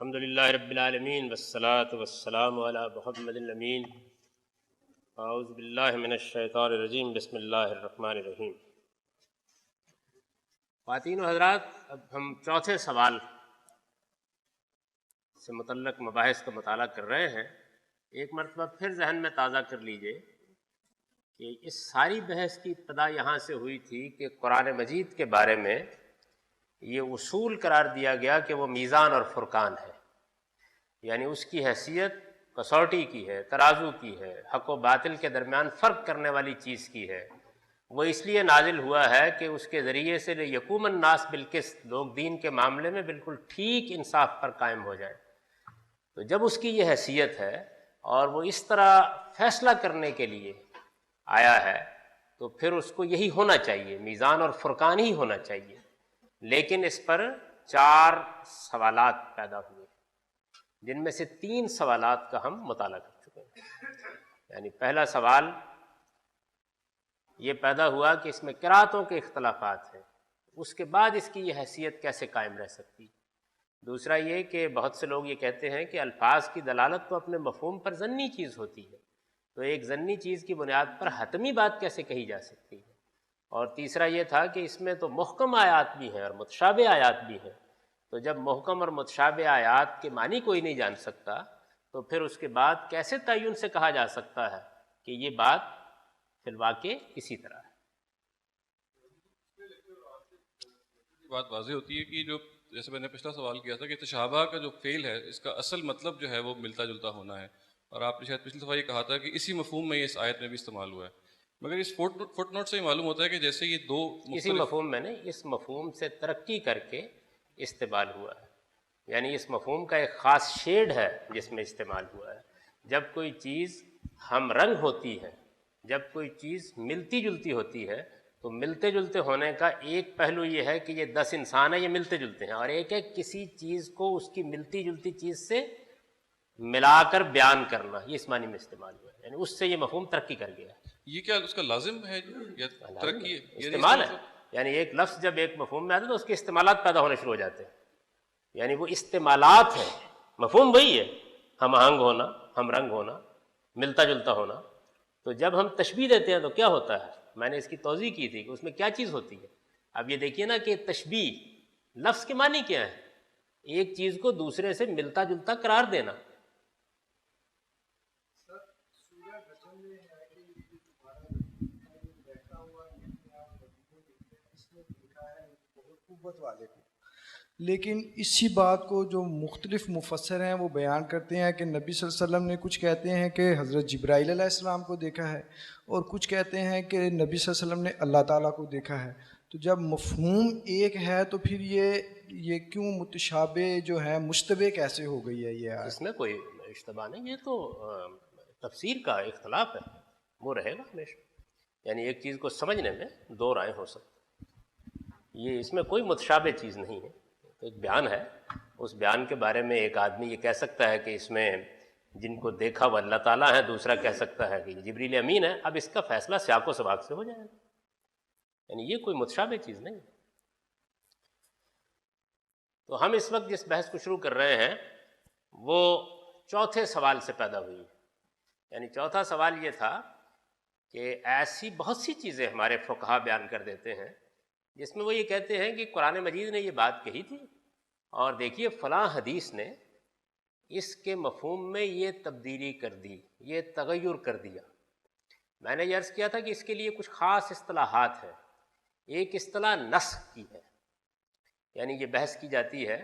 الحمدللہ رب العالمین والصلاة والسلام علی محمد الامین اعوذ باللہ من الشیطان الرجیم بسم اللہ الرحمن الرحیم۔ خواتین و حضرات، اب ہم چوتھے سوال سے متعلق مباحث کا مطالعہ کر رہے ہیں۔ ایک مرتبہ پھر ذہن میں تازہ کر لیجئے کہ اس ساری بحث کی ابتدا یہاں سے ہوئی تھی کہ قرآن مجید کے بارے میں یہ اصول قرار دیا گیا کہ وہ میزان اور فرقان ہے، یعنی اس کی حیثیت کسوٹی کی ہے، ترازو کی ہے، حق و باطل کے درمیان فرق کرنے والی چیز کی ہے۔ وہ اس لیے نازل ہوا ہے کہ اس کے ذریعے سے یقوم الناس بالقسط، لوگ دین کے معاملے میں بالکل ٹھیک انصاف پر قائم ہو جائیں۔ تو جب اس کی یہ حیثیت ہے اور وہ اس طرح فیصلہ کرنے کے لیے آیا ہے تو پھر اس کو یہی ہونا چاہیے، میزان اور فرقان ہی ہونا چاہیے۔ لیکن اس پر 4 سوالات پیدا ہوئے، جن میں سے 3 سوالات کا ہم مطالعہ کر چکے ہیں۔ یعنی پہلا سوال یہ پیدا ہوا کہ اس میں قرأتوں کے اختلافات ہیں، اس کے بعد اس کی یہ حیثیت کیسے قائم رہ سکتی۔ دوسرا یہ کہ بہت سے لوگ یہ کہتے ہیں کہ الفاظ کی دلالت تو اپنے مفہوم پر ظنی چیز ہوتی ہے، تو ایک ظنی چیز کی بنیاد پر حتمی بات کیسے کہی جا سکتی ہے۔ اور تیسرا یہ تھا کہ اس میں تو محکم آیات بھی ہیں اور متشابہ آیات بھی ہیں، تو جب محکم اور متشابہ آیات کے معنی کوئی نہیں جان سکتا تو پھر اس کے بعد کیسے تعین سے کہا جا سکتا ہے کہ یہ بات فی الواقع کسی طرح ہے۔ بات واضح ہوتی ہے کہ جو جیسے میں نے پچھلا سوال کیا تھا کہ تشابہ کا جو فعل ہے اس کا اصل مطلب جو ہے وہ ملتا جلتا ہونا ہے، اور آپ نے شاید پچھلی دفعہ یہ کہا تھا کہ اسی مفہوم میں یہ اس آیت میں بھی استعمال ہوا ہے، مگر اس فٹ نوٹ سے یہ معلوم ہوتا ہے کہ جیسے یہ 2 اسی مفہوم میں نہیں، اس مفہوم سے ترقی کر کے استعمال ہوا ہے، یعنی اس مفہوم کا ایک خاص شیڈ ہے جس میں استعمال ہوا ہے۔ جب کوئی چیز ہم رنگ ہوتی ہے، جب کوئی چیز ملتی جلتی ہوتی ہے تو ملتے جلتے ہونے کا ایک پہلو یہ ہے کہ یہ 10 انسان ہیں، یہ ملتے جلتے ہیں، اور ایک ایک کسی چیز کو اس کی ملتی جلتی چیز سے ملا کر بیان کرنا، یہ اس معنی میں استعمال ہوا ہے، یعنی اس سے یہ مفہوم ترقی کر گیا ہے۔ یہ کیا اس کا لازم ہے یا ترقی استعمال ہے، یعنی ایک لفظ جب ایک مفہوم میں آتا ہے تو اس کے استعمالات پیدا ہونے شروع ہو جاتے ہیں، یعنی وہ استعمالات ہیں، مفہوم وہی ہے، ہم آہنگ ہونا، ہم رنگ ہونا، ملتا جلتا ہونا۔ تو جب ہم تشبیہ دیتے ہیں تو کیا ہوتا ہے، میں نے اس کی توضیح کی تھی کہ اس میں کیا چیز ہوتی ہے۔ اب یہ دیکھیے نا کہ تشبیہ لفظ کے معنی کیا ہے، ایک چیز کو دوسرے سے ملتا جلتا قرار دینا۔ لیکن اسی بات کو جو مختلف مفسر ہیں وہ بیان کرتے ہیں کہ نبی صلی اللہ علیہ وسلم نے کچھ کہتے ہیں کہ حضرت جبرائیل علیہ السلام کو دیکھا ہے، اور کچھ کہتے ہیں کہ نبی صلی اللہ علیہ وسلم نے اللہ تعالیٰ کو دیکھا ہے۔ تو جب مفہوم ایک ہے تو پھر یہ کیوں متشابہ جو ہے مشتبہ کیسے ہو گئی ہے؟ یہ اس میں کوئی اشتباہ نہیں، یہ تو تفسیر کا اختلاف ہے، وہ رہے گا ہمیشہ، یعنی ایک چیز کو سمجھنے میں 2 رائے ہو سکتی، یہ اس میں کوئی متشابہ چیز نہیں ہے۔ تو ایک بیان ہے، اس بیان کے بارے میں ایک آدمی یہ کہہ سکتا ہے کہ اس میں جن کو دیکھا وہ اللہ تعالیٰ ہے، دوسرا کہہ سکتا ہے کہ یہ جبریل امین ہے۔ اب اس کا فیصلہ سیاق و سباق سے ہو جائے گا، یعنی یہ کوئی متشابہ چیز نہیں۔ تو ہم اس وقت جس بحث کو شروع کر رہے ہیں وہ چوتھے سوال سے پیدا ہوئی ہے، یعنی چوتھا سوال یہ تھا کہ ایسی بہت سی چیزیں ہمارے فقہا بیان کر دیتے ہیں جس میں وہ یہ کہتے ہیں کہ قرآن مجید نے یہ بات کہی تھی، اور دیکھیے فلاں حدیث نے اس کے مفہوم میں یہ تبدیلی کر دی، یہ تغیر کر دیا۔ میں نے یہ عرض کیا تھا کہ اس کے لیے کچھ خاص اصطلاحات ہیں۔ ایک اصطلاح نسخ کی ہے، یعنی یہ بحث کی جاتی ہے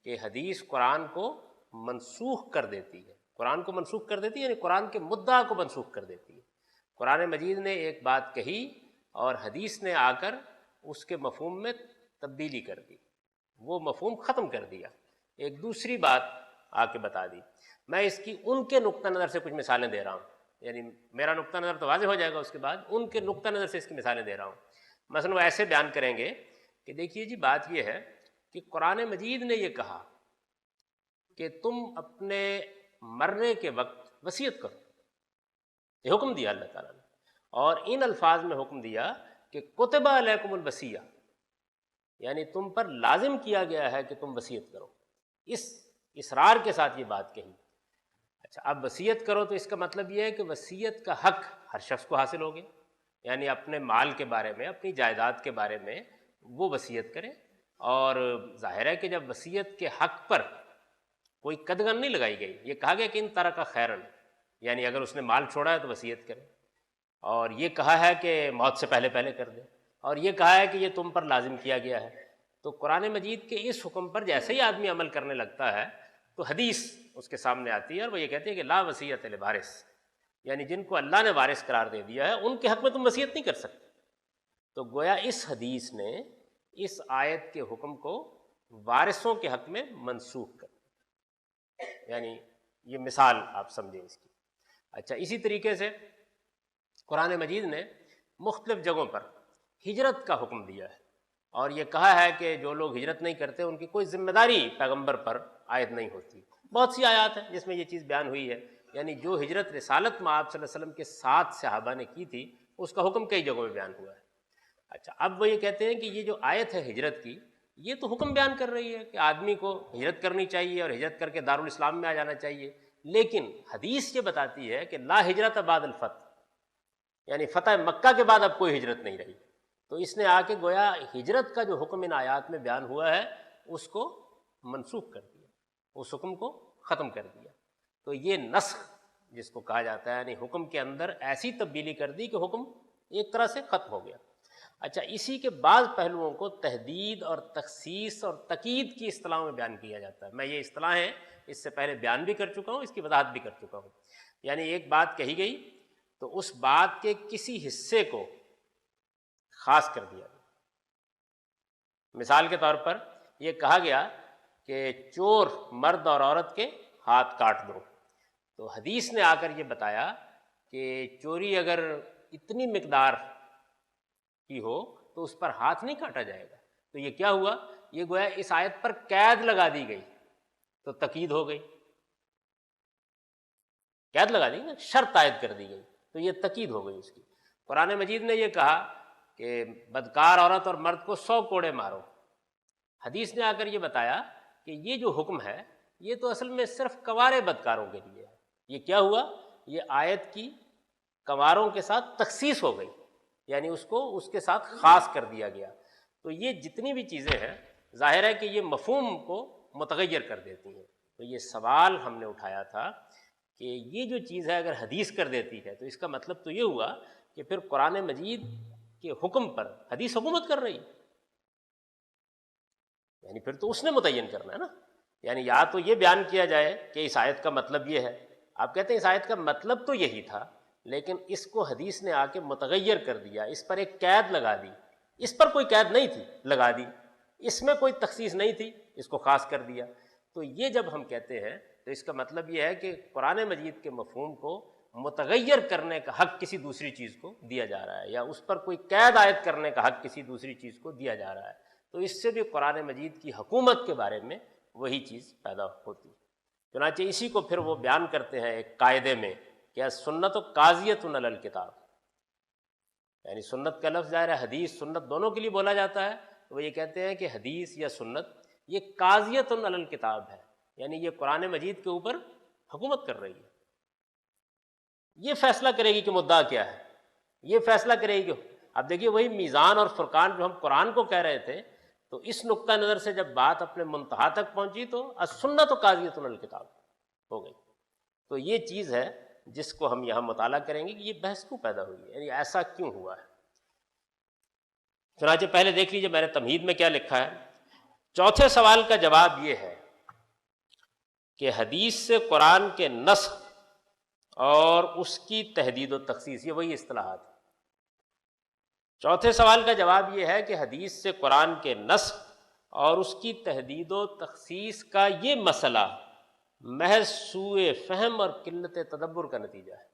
کہ حدیث قرآن کو منسوخ کر دیتی ہے، قرآن کو منسوخ کر دیتی ہے، یعنی قرآن کے مدعا کو منسوخ کر دیتی ہے۔ قرآن مجید نے ایک بات کہی اور حدیث نے آ کر اس کے مفہوم میں تبدیلی کر دی، وہ مفہوم ختم کر دیا، ایک دوسری بات آ کے بتا دی۔ میں اس کی ان کے نقطہ نظر سے کچھ مثالیں دے رہا ہوں، یعنی میرا نقطہ نظر تو واضح ہو جائے گا، اس کے بعد ان کے نقطہ نظر سے اس کی مثالیں دے رہا ہوں۔ مثلا وہ ایسے بیان کریں گے کہ دیکھیے جی بات یہ ہے کہ قرآن مجید نے یہ کہا کہ تم اپنے مرنے کے وقت وصیت کرو، یہ حکم دیا اللہ تعالیٰ نے، اور ان الفاظ میں حکم دیا کہ کتب علیکم الوصیہ، یعنی تم پر لازم کیا گیا ہے کہ تم وصیت کرو۔ اس اصرار کے ساتھ یہ بات کہی. اچھا، اب وصیت کرو تو اس کا مطلب یہ ہے کہ وصیت کا حق ہر شخص کو حاصل ہو گیا، یعنی اپنے مال کے بارے میں، اپنی جائیداد کے بارے میں وہ وصیت کرے. اور ظاہر ہے کہ جب وصیت کے حق پر کوئی قدغن نہیں لگائی گئی، یہ کہا گیا کہ ان ترک خیرن، یعنی اگر اس نے مال چھوڑا ہے تو وصیت کرے، اور یہ کہا ہے کہ موت سے پہلے پہلے کر دے، اور یہ کہا ہے کہ یہ تم پر لازم کیا گیا ہے. تو قرآن مجید کے اس حکم پر جیسے ہی آدمی عمل کرنے لگتا ہے تو حدیث اس کے سامنے آتی ہے، اور وہ یہ کہتی ہے کہ لا وصیت لوارث، یعنی جن کو اللہ نے وارث قرار دے دیا ہے ان کے حق میں تم وصیت نہیں کر سکتے. تو گویا اس حدیث نے اس آیت کے حکم کو وارثوں کے حق میں منسوخ کر دیا، یعنی یہ مثال آپ سمجھیں اس کی. اچھا، اسی طریقے سے قرآن مجید نے مختلف جگہوں پر ہجرت کا حکم دیا ہے، اور یہ کہا ہے کہ جو لوگ ہجرت نہیں کرتے ان کی کوئی ذمہ داری پیغمبر پر عائد نہیں ہوتی. بہت سی آیات ہیں جس میں یہ چیز بیان ہوئی ہے، یعنی جو ہجرت رسالت میں آپ صلی اللہ علیہ وسلم کے ساتھ صحابہ نے کی تھی اس کا حکم کئی جگہوں میں بیان ہوا ہے. اچھا، اب وہ یہ کہتے ہیں کہ یہ جو آیت ہے ہجرت کی، یہ تو حکم بیان کر رہی ہے کہ آدمی کو ہجرت کرنی چاہیے اور ہجرت کر کے دارالاسلام میں آ جانا چاہیے، لیکن حدیث یہ بتاتی ہے کہ لا ہجرت بعد الفتح، یعنی فتح مکہ کے بعد اب کوئی ہجرت نہیں رہی. تو اس نے آ کے گویا ہجرت کا جو حکم ان آیات میں بیان ہوا ہے اس کو منسوخ کر دیا، اس حکم کو ختم کر دیا. تو یہ نسخ جس کو کہا جاتا ہے، یعنی حکم کے اندر ایسی تبدیلی کر دی کہ حکم ایک طرح سے ختم ہو گیا. اچھا، اسی کے بعض پہلوؤں کو تحدید اور تخصیص اور تقیید کی اصطلاحوں میں بیان کیا جاتا ہے. میں یہ اصطلاحیں اس سے پہلے بیان بھی کر چکا ہوں، اس کی وضاحت بھی کر چکا ہوں. یعنی ایک بات کہی گئی تو اس بات کے کسی حصے کو خاص کر دیا گیا. مثال کے طور پر یہ کہا گیا کہ چور مرد اور عورت کے ہاتھ کاٹ دو، تو حدیث نے آ کر یہ بتایا کہ چوری اگر اتنی مقدار کی ہو تو اس پر ہاتھ نہیں کاٹا جائے گا. تو یہ کیا ہوا؟ یہ گویا اس آیت پر قید لگا دی گئی، تو تقید ہو گئی، قید لگا دی نا، شرط عائد کر دی گئی، تو یہ تقید ہو گئی اس کی. قرآن مجید نے یہ کہا کہ بدکار عورت اور مرد کو 100 کوڑے مارو. حدیث نے آ کر یہ بتایا کہ یہ جو حکم ہے یہ تو اصل میں صرف کنوارے بدکاروں کے لیے ہے. یہ کیا ہوا؟ یہ آیت کی کنواروں کے ساتھ تخصیص ہو گئی، یعنی اس کو اس کے ساتھ خاص کر دیا گیا. تو یہ جتنی بھی چیزیں ہیں ظاہر ہے کہ یہ مفہوم کو متغیر کر دیتی ہیں. تو یہ سوال ہم نے اٹھایا تھا کہ یہ جو چیز ہے اگر حدیث کر دیتی ہے تو اس کا مطلب تو یہ ہوا کہ پھر قرآن مجید کے حکم پر حدیث حکومت کر رہی ہے، یعنی پھر تو اس نے متعین کرنا ہے نا. یعنی یا تو یہ بیان کیا جائے کہ اس آیت کا مطلب یہ ہے، آپ کہتے ہیں اس آیت کا مطلب تو یہی تھا، لیکن اس کو حدیث نے آ کے متغیر کر دیا، اس پر ایک قید لگا دی. اس پر کوئی قید نہیں تھی، لگا دی. اس میں کوئی تخصیص نہیں تھی، اس کو خاص کر دیا. تو یہ جب ہم کہتے ہیں تو اس کا مطلب یہ ہے کہ قرآن مجید کے مفہوم کو متغیر کرنے کا حق کسی دوسری چیز کو دیا جا رہا ہے، یا اس پر کوئی قید عائد کرنے کا حق کسی دوسری چیز کو دیا جا رہا ہے. تو اس سے بھی قرآن مجید کی حکومت کے بارے میں وہی چیز پیدا ہوتی. چنانچہ اسی کو پھر وہ بیان کرتے ہیں ایک قاعدے میں کہ سنت و قاضیۃ علی الکتاب، یعنی سنت کا لفظ ظاہر ہے حدیث سنت دونوں کے لیے بولا جاتا ہے. تو وہ یہ کہتے ہیں کہ حدیث یا سنت یہ قاضیۃ علی الکتاب ہے، یعنی یہ قرآن مجید کے اوپر حکومت کر رہی ہے. یہ فیصلہ کرے گی کہ مدعا کیا ہے، یہ فیصلہ کرے گی کہ اب دیکھیے وہی میزان اور فرقان جو ہم قرآن کو کہہ رہے تھے، تو اس نقطہ نظر سے جب بات اپنے منتہا تک پہنچی تو السنت و قاضیۃ علی الکتاب ہو گئی. تو یہ چیز ہے جس کو ہم یہاں مطالعہ کریں گے کہ یہ بحث کیوں پیدا ہوئی ہے، یعنی ایسا کیوں ہوا ہے. چنانچہ پہلے دیکھ لیجیے میں نے تمہید میں کیا لکھا ہے. چوتھے سوال کا جواب یہ ہے کہ حدیث سے قرآن کے نسخ اور اس کی تحدید و تخصیص، یہ وہی اصطلاحات ہیں. چوتھے سوال کا جواب یہ ہے کہ حدیث سے قرآن کے نسخ اور اس کی تحدید و تخصیص کا یہ مسئلہ محض سوء فہم اور قلت تدبر کا نتیجہ ہے.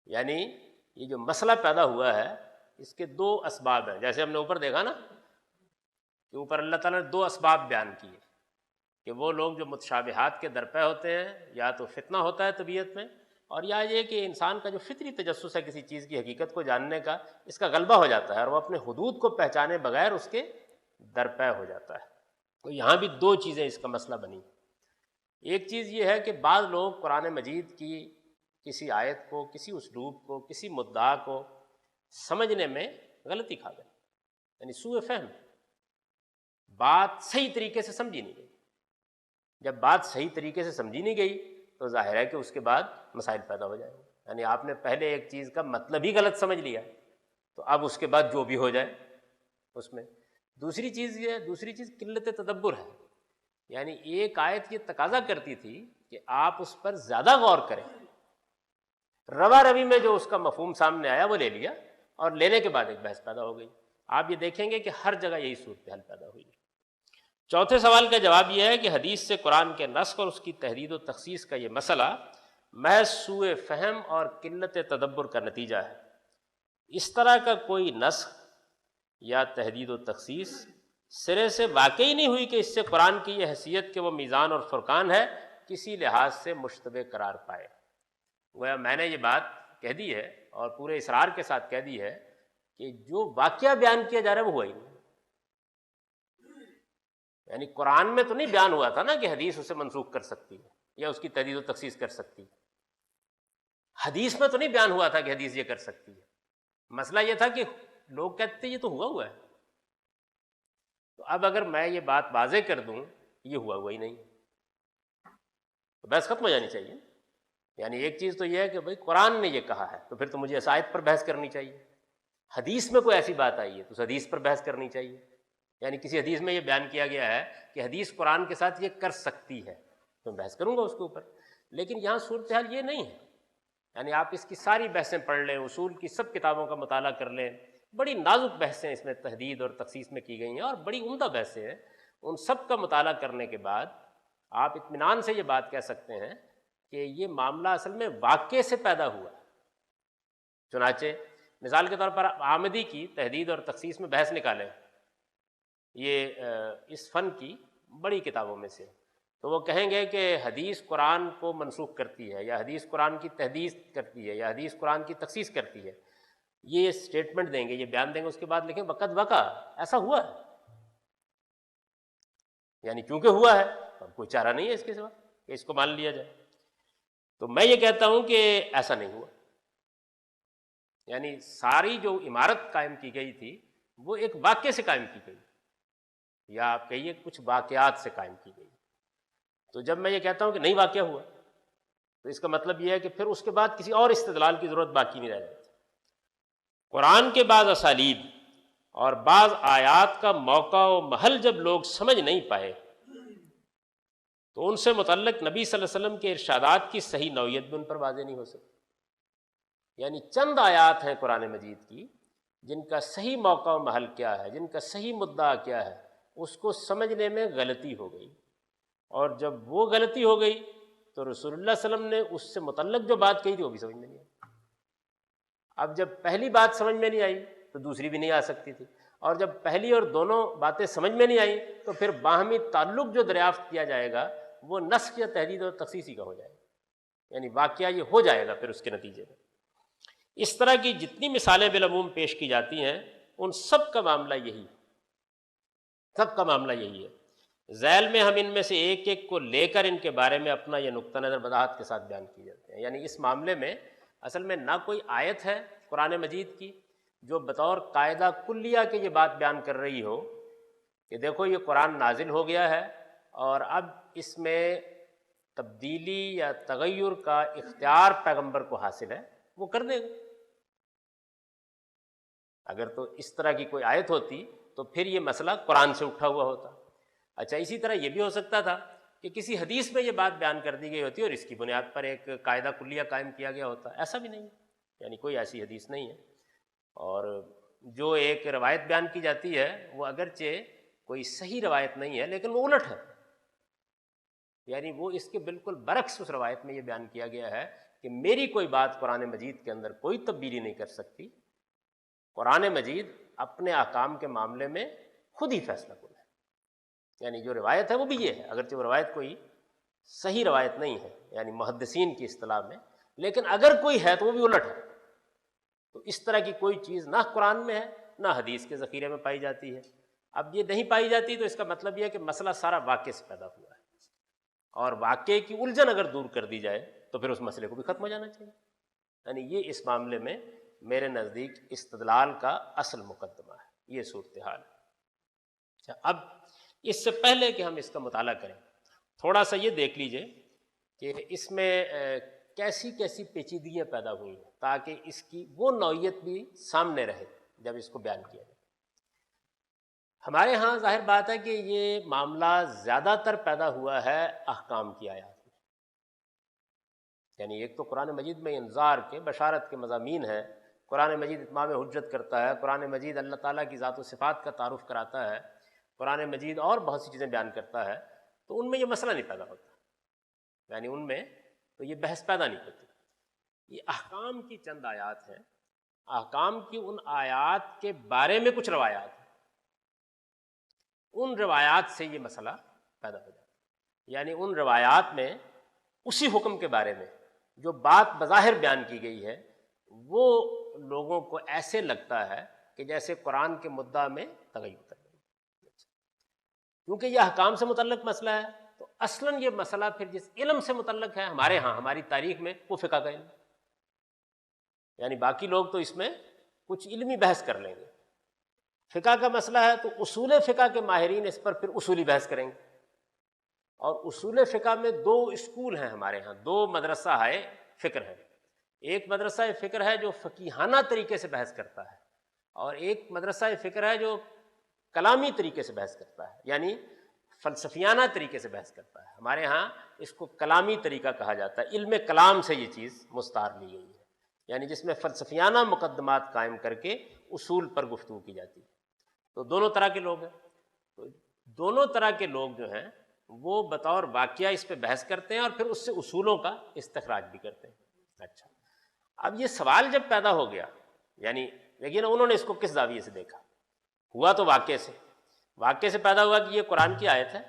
یعنی یہ جو مسئلہ پیدا ہوا ہے اس کے دو اسباب ہیں. جیسے ہم نے اوپر دیکھا نا کہ اوپر اللہ تعالیٰ نے دو اسباب بیان کیے کہ وہ لوگ جو متشابہات کے درپے ہوتے ہیں، یا تو فتنہ ہوتا ہے طبیعت میں، اور یا یہ کہ انسان کا جو فطری تجسس ہے کسی چیز کی حقیقت کو جاننے کا، اس کا غلبہ ہو جاتا ہے اور وہ اپنے حدود کو پہچانے بغیر اس کے درپے ہو جاتا ہے. تو یہاں بھی دو چیزیں اس کا مسئلہ بنی۔ ایک چیز یہ ہے کہ بعض لوگ قرآن مجید کی کسی آیت کو، کسی اسلوب کو، کسی مدعا کو سمجھنے میں غلطی کھا گئے، یعنی سوء فہم، بات صحیح طریقے سے سمجھی نہیں گئی۔ جب بات صحیح طریقے سے سمجھی نہیں گئی تو ظاہر ہے کہ اس کے بعد مسائل پیدا ہو جائیں گے۔ یعنی آپ نے پہلے ایک چیز کا مطلب ہی غلط سمجھ لیا، تو اب اس کے بعد جو بھی ہو جائے اس میں۔ دوسری چیز قلت تدبر ہے، یعنی ایک آیت یہ تقاضا کرتی تھی کہ آپ اس پر زیادہ غور کریں، روا روی میں جو اس کا مفہوم سامنے آیا وہ لے لیا، اور لینے کے بعد ایک بحث پیدا ہو گئی۔ آپ یہ دیکھیں گے کہ ہر جگہ یہی صورتحال پیدا ہوئی۔ چوتھے سوال کا جواب یہ ہے کہ حدیث سے قرآن کے نسخ اور اس کی تحدید و تخصیص کا یہ مسئلہ محض سوء فہم اور قلت تدبر کا نتیجہ ہے۔ اس طرح کا کوئی نسخ یا تحدید و تخصیص سرے سے واقعی نہیں ہوئی کہ اس سے قرآن کی یہ حیثیت کہ وہ میزان اور فرقان ہے کسی لحاظ سے مشتبہ قرار پائے۔ گویا میں نے یہ بات کہہ دی ہے اور پورے اصرار کے ساتھ کہہ دی ہے کہ جو واقعہ بیان کیا جا رہا ہے وہ ہوا ہی نہیں۔ یعنی قرآن میں تو نہیں بیان ہوا تھا نا کہ حدیث اسے منسوخ کر سکتی ہے یا اس کی تحدید و تخصیص کر سکتی ہے، حدیث میں تو نہیں بیان ہوا تھا کہ حدیث یہ کر سکتی ہے۔ مسئلہ یہ تھا کہ لوگ کہتے یہ تو ہوا ہے، تو اب اگر میں یہ بات واضح کر دوں یہ ہوا ہی نہیں تو بحث ختم ہو جانی چاہیے۔ یعنی ایک چیز تو یہ ہے کہ بھائی قرآن نے یہ کہا ہے تو پھر تو مجھے اس آیت پر بحث کرنی چاہیے، حدیث میں کوئی ایسی بات آئی ہے تو اس حدیث پر بحث کرنی چاہیے۔ یعنی کسی حدیث میں یہ بیان کیا گیا ہے کہ حدیث قرآن کے ساتھ یہ کر سکتی ہے تو میں بحث کروں گا اس کے اوپر، لیکن یہاں صورتحال یہ نہیں ہے۔ یعنی آپ اس کی ساری بحثیں پڑھ لیں، اصول کی سب کتابوں کا مطالعہ کر لیں، بڑی نازک بحثیں اس میں تحدید اور تخصیص میں کی گئی ہیں اور بڑی عمدہ بحثیں ہیں، ان سب کا مطالعہ کرنے کے بعد آپ اطمینان سے یہ بات کہہ سکتے ہیں کہ یہ معاملہ اصل میں واقعے سے پیدا ہوا ہے۔ چنانچہ مثال کے طور پر آمدی کی تحدید اور تخصیص میں بحث نکالیں، یہ اس فن کی بڑی کتابوں میں سے، تو وہ کہیں گے کہ حدیث قرآن کو منسوخ کرتی ہے یا حدیث قرآن کی تحدید کرتی ہے یا حدیث قرآن کی تخصیص کرتی ہے، یہ اسٹیٹمنٹ دیں گے، یہ بیان دیں گے، اس کے بعد لکھیں وقت وقع ایسا ہوا ہے، یعنی چونکہ ہوا ہے اب کوئی چارہ نہیں ہے اس کے سوا کہ اس کو مان لیا جائے۔ تو میں یہ کہتا ہوں کہ ایسا نہیں ہوا، یعنی ساری جو عمارت قائم کی گئی تھی وہ ایک واقعے سے قائم کی گئی، یا آپ کہیے کچھ واقعات سے قائم کی گئی۔ تو جب میں یہ کہتا ہوں کہ نہیں واقعہ ہوا تو اس کا مطلب یہ ہے کہ پھر اس کے بعد کسی اور استدلال کی ضرورت باقی نہیں رہ جاتی۔ قرآن کے بعض اسالیب اور بعض آیات کا موقع و محل جب لوگ سمجھ نہیں پائے تو ان سے متعلق نبی صلی اللہ علیہ وسلم کے ارشادات کی صحیح نوعیت بھی ان پر واضح نہیں ہو سکتی۔ یعنی چند آیات ہیں قرآن مجید کی جن کا صحیح موقع و محل کیا ہے، جن کا صحیح مدعا کیا ہے، اس کو سمجھنے میں غلطی ہو گئی، اور جب وہ غلطی ہو گئی تو رسول اللہ صلی اللہ علیہ وسلم نے اس سے متعلق جو بات کہی تھی وہ بھی سمجھ میں نہیں آئی۔ اب جب پہلی بات سمجھ میں نہیں آئی تو دوسری بھی نہیں آ سکتی تھی، اور جب پہلی اور دونوں باتیں سمجھ میں نہیں آئیں تو پھر باہمی تعلق جو دریافت کیا جائے گا وہ نسخ یا تحدید اور تخصیصی کا ہو جائے گا، یعنی واقعہ یہ ہو جائے گا پھر اس کے نتیجے میں۔ اس طرح کی جتنی مثالیں بالعموم پیش کی جاتی ہیں ان سب کا معاملہ یہی ہے، ذیل میں ہم ان میں سے ایک ایک کو لے کر ان کے بارے میں اپنا یہ نقطہ نظر وضاحت کے ساتھ بیان کی جاتے ہیں۔ یعنی اس معاملے میں اصل میں نہ کوئی آیت ہے قرآن مجید کی جو بطور قاعدہ کلیہ کے یہ بات بیان کر رہی ہو کہ دیکھو یہ قرآن نازل ہو گیا ہے اور اب اس میں تبدیلی یا تغیر کا اختیار پیغمبر کو حاصل ہے، وہ کر دے گا۔ اگر تو اس طرح کی کوئی آیت ہوتی تو پھر یہ مسئلہ قرآن سے اٹھا ہوا ہوتا۔ اچھا، اسی طرح یہ بھی ہو سکتا تھا کہ کسی حدیث میں یہ بات بیان کر دی گئی ہوتی اور اس کی بنیاد پر ایک قاعدہ کلیہ قائم کیا گیا ہوتا، ایسا بھی نہیں ہے، یعنی کوئی ایسی حدیث نہیں ہے۔ اور جو ایک روایت بیان کی جاتی ہے وہ اگرچہ کوئی صحیح روایت نہیں ہے لیکن وہ الٹ ہے، یعنی وہ اس کے بالکل برعکس اس روایت میں یہ بیان کیا گیا ہے کہ میری کوئی بات قرآن مجید کے اندر کوئی تبدیلی نہیں کر سکتی، قرآن مجید اپنے احکام کے معاملے میں خود ہی فیصلہ کن ہے۔ یعنی جو روایت ہے وہ بھی یہ ہے، اگرچہ وہ روایت کوئی صحیح روایت نہیں ہے یعنی محدثین کی اصطلاح میں، لیکن اگر کوئی ہے تو وہ بھی الٹ ہے۔ تو اس طرح کی کوئی چیز نہ قرآن میں ہے نہ حدیث کے ذخیرے میں پائی جاتی ہے۔ اب یہ نہیں پائی جاتی تو اس کا مطلب یہ ہے کہ مسئلہ سارا واقعے سے پیدا ہوا ہے، اور واقعے کی الجھن اگر دور کر دی جائے تو پھر اس مسئلے کو بھی ختم ہو جانا چاہیے۔ یعنی یہ اس معاملے میں میرے نزدیک استدلال کا اصل مقدمہ ہے، یہ صورتحال ہے۔ اچھا، اب اس سے پہلے کہ ہم اس کا مطالعہ کریں، تھوڑا سا یہ دیکھ لیجئے کہ اس میں کیسی کیسی پیچیدگیاں پیدا ہوئی ہیں، تاکہ اس کی وہ نوعیت بھی سامنے رہے جب اس کو بیان کیا جائے۔ ہمارے ہاں ظاہر بات ہے کہ یہ معاملہ زیادہ تر پیدا ہوا ہے احکام کی آیات میں، یعنی ایک تو قرآن مجید میں انذار کے، بشارت کے مضامین ہیں، قرآن مجید اتمام حجت کرتا ہے، قرآن مجید اللہ تعالیٰ کی ذات و صفات کا تعارف کراتا ہے، قرآن مجید اور بہت سی چیزیں بیان کرتا ہے، تو ان میں یہ مسئلہ نہیں پیدا ہوتا، یعنی ان میں تو یہ بحث پیدا نہیں ہوتی۔ یہ احکام کی چند آیات ہیں، احکام کی ان آیات کے بارے میں کچھ روایات ہیں، ان روایات سے یہ مسئلہ پیدا ہو جاتا ہے، یعنی ان روایات میں اسی حکم کے بارے میں جو بات بظاہر بیان کی گئی ہے وہ لوگوں کو ایسے لگتا ہے کہ جیسے قرآن کے مدعا میں تغیر کر رہی ہے، کیونکہ یہ احکام سے متعلق مسئلہ ہے تو اصلاً یہ مسئلہ پھر جس علم سے متعلق ہے ہمارے ہاں، ہماری تاریخ میں، وہ فقہ کا علم، یعنی باقی لوگ تو اس میں کچھ علمی بحث کر لیں گے، فقہ کا مسئلہ ہے تو اصول فقہ کے ماہرین اس پر پھر اصولی بحث کریں گے، اور اصول فقہ میں دو اسکول ہیں ہمارے ہاں، دو مدرسہ ہے فکر ہے، ایک مدرسہ فکر ہے جو فقیہانہ طریقے سے بحث کرتا ہے، اور ایک مدرسہ فکر ہے جو کلامی طریقے سے بحث کرتا ہے، یعنی فلسفیانہ طریقے سے بحث کرتا ہے۔ ہمارے ہاں اس کو کلامی طریقہ کہا جاتا ہے، علم کلام سے یہ چیز مستعار لی گئی ہے، یعنی جس میں فلسفیانہ مقدمات قائم کر کے اصول پر گفتگو کی جاتی ہے۔ تو دونوں طرح کے لوگ ہیں، تو دونوں طرح کے لوگ جو ہیں وہ بطور واقعہ اس پہ بحث کرتے ہیں اور پھر اس سے اصولوں کا استخراج بھی کرتے ہیں۔ اچھا، اب یہ سوال جب پیدا ہو گیا، یعنی دیکھیے نا انہوں نے اس کو کس زاویے سے دیکھا، ہوا تو واقعے سے پیدا ہوا کہ یہ قرآن کی آیت ہے،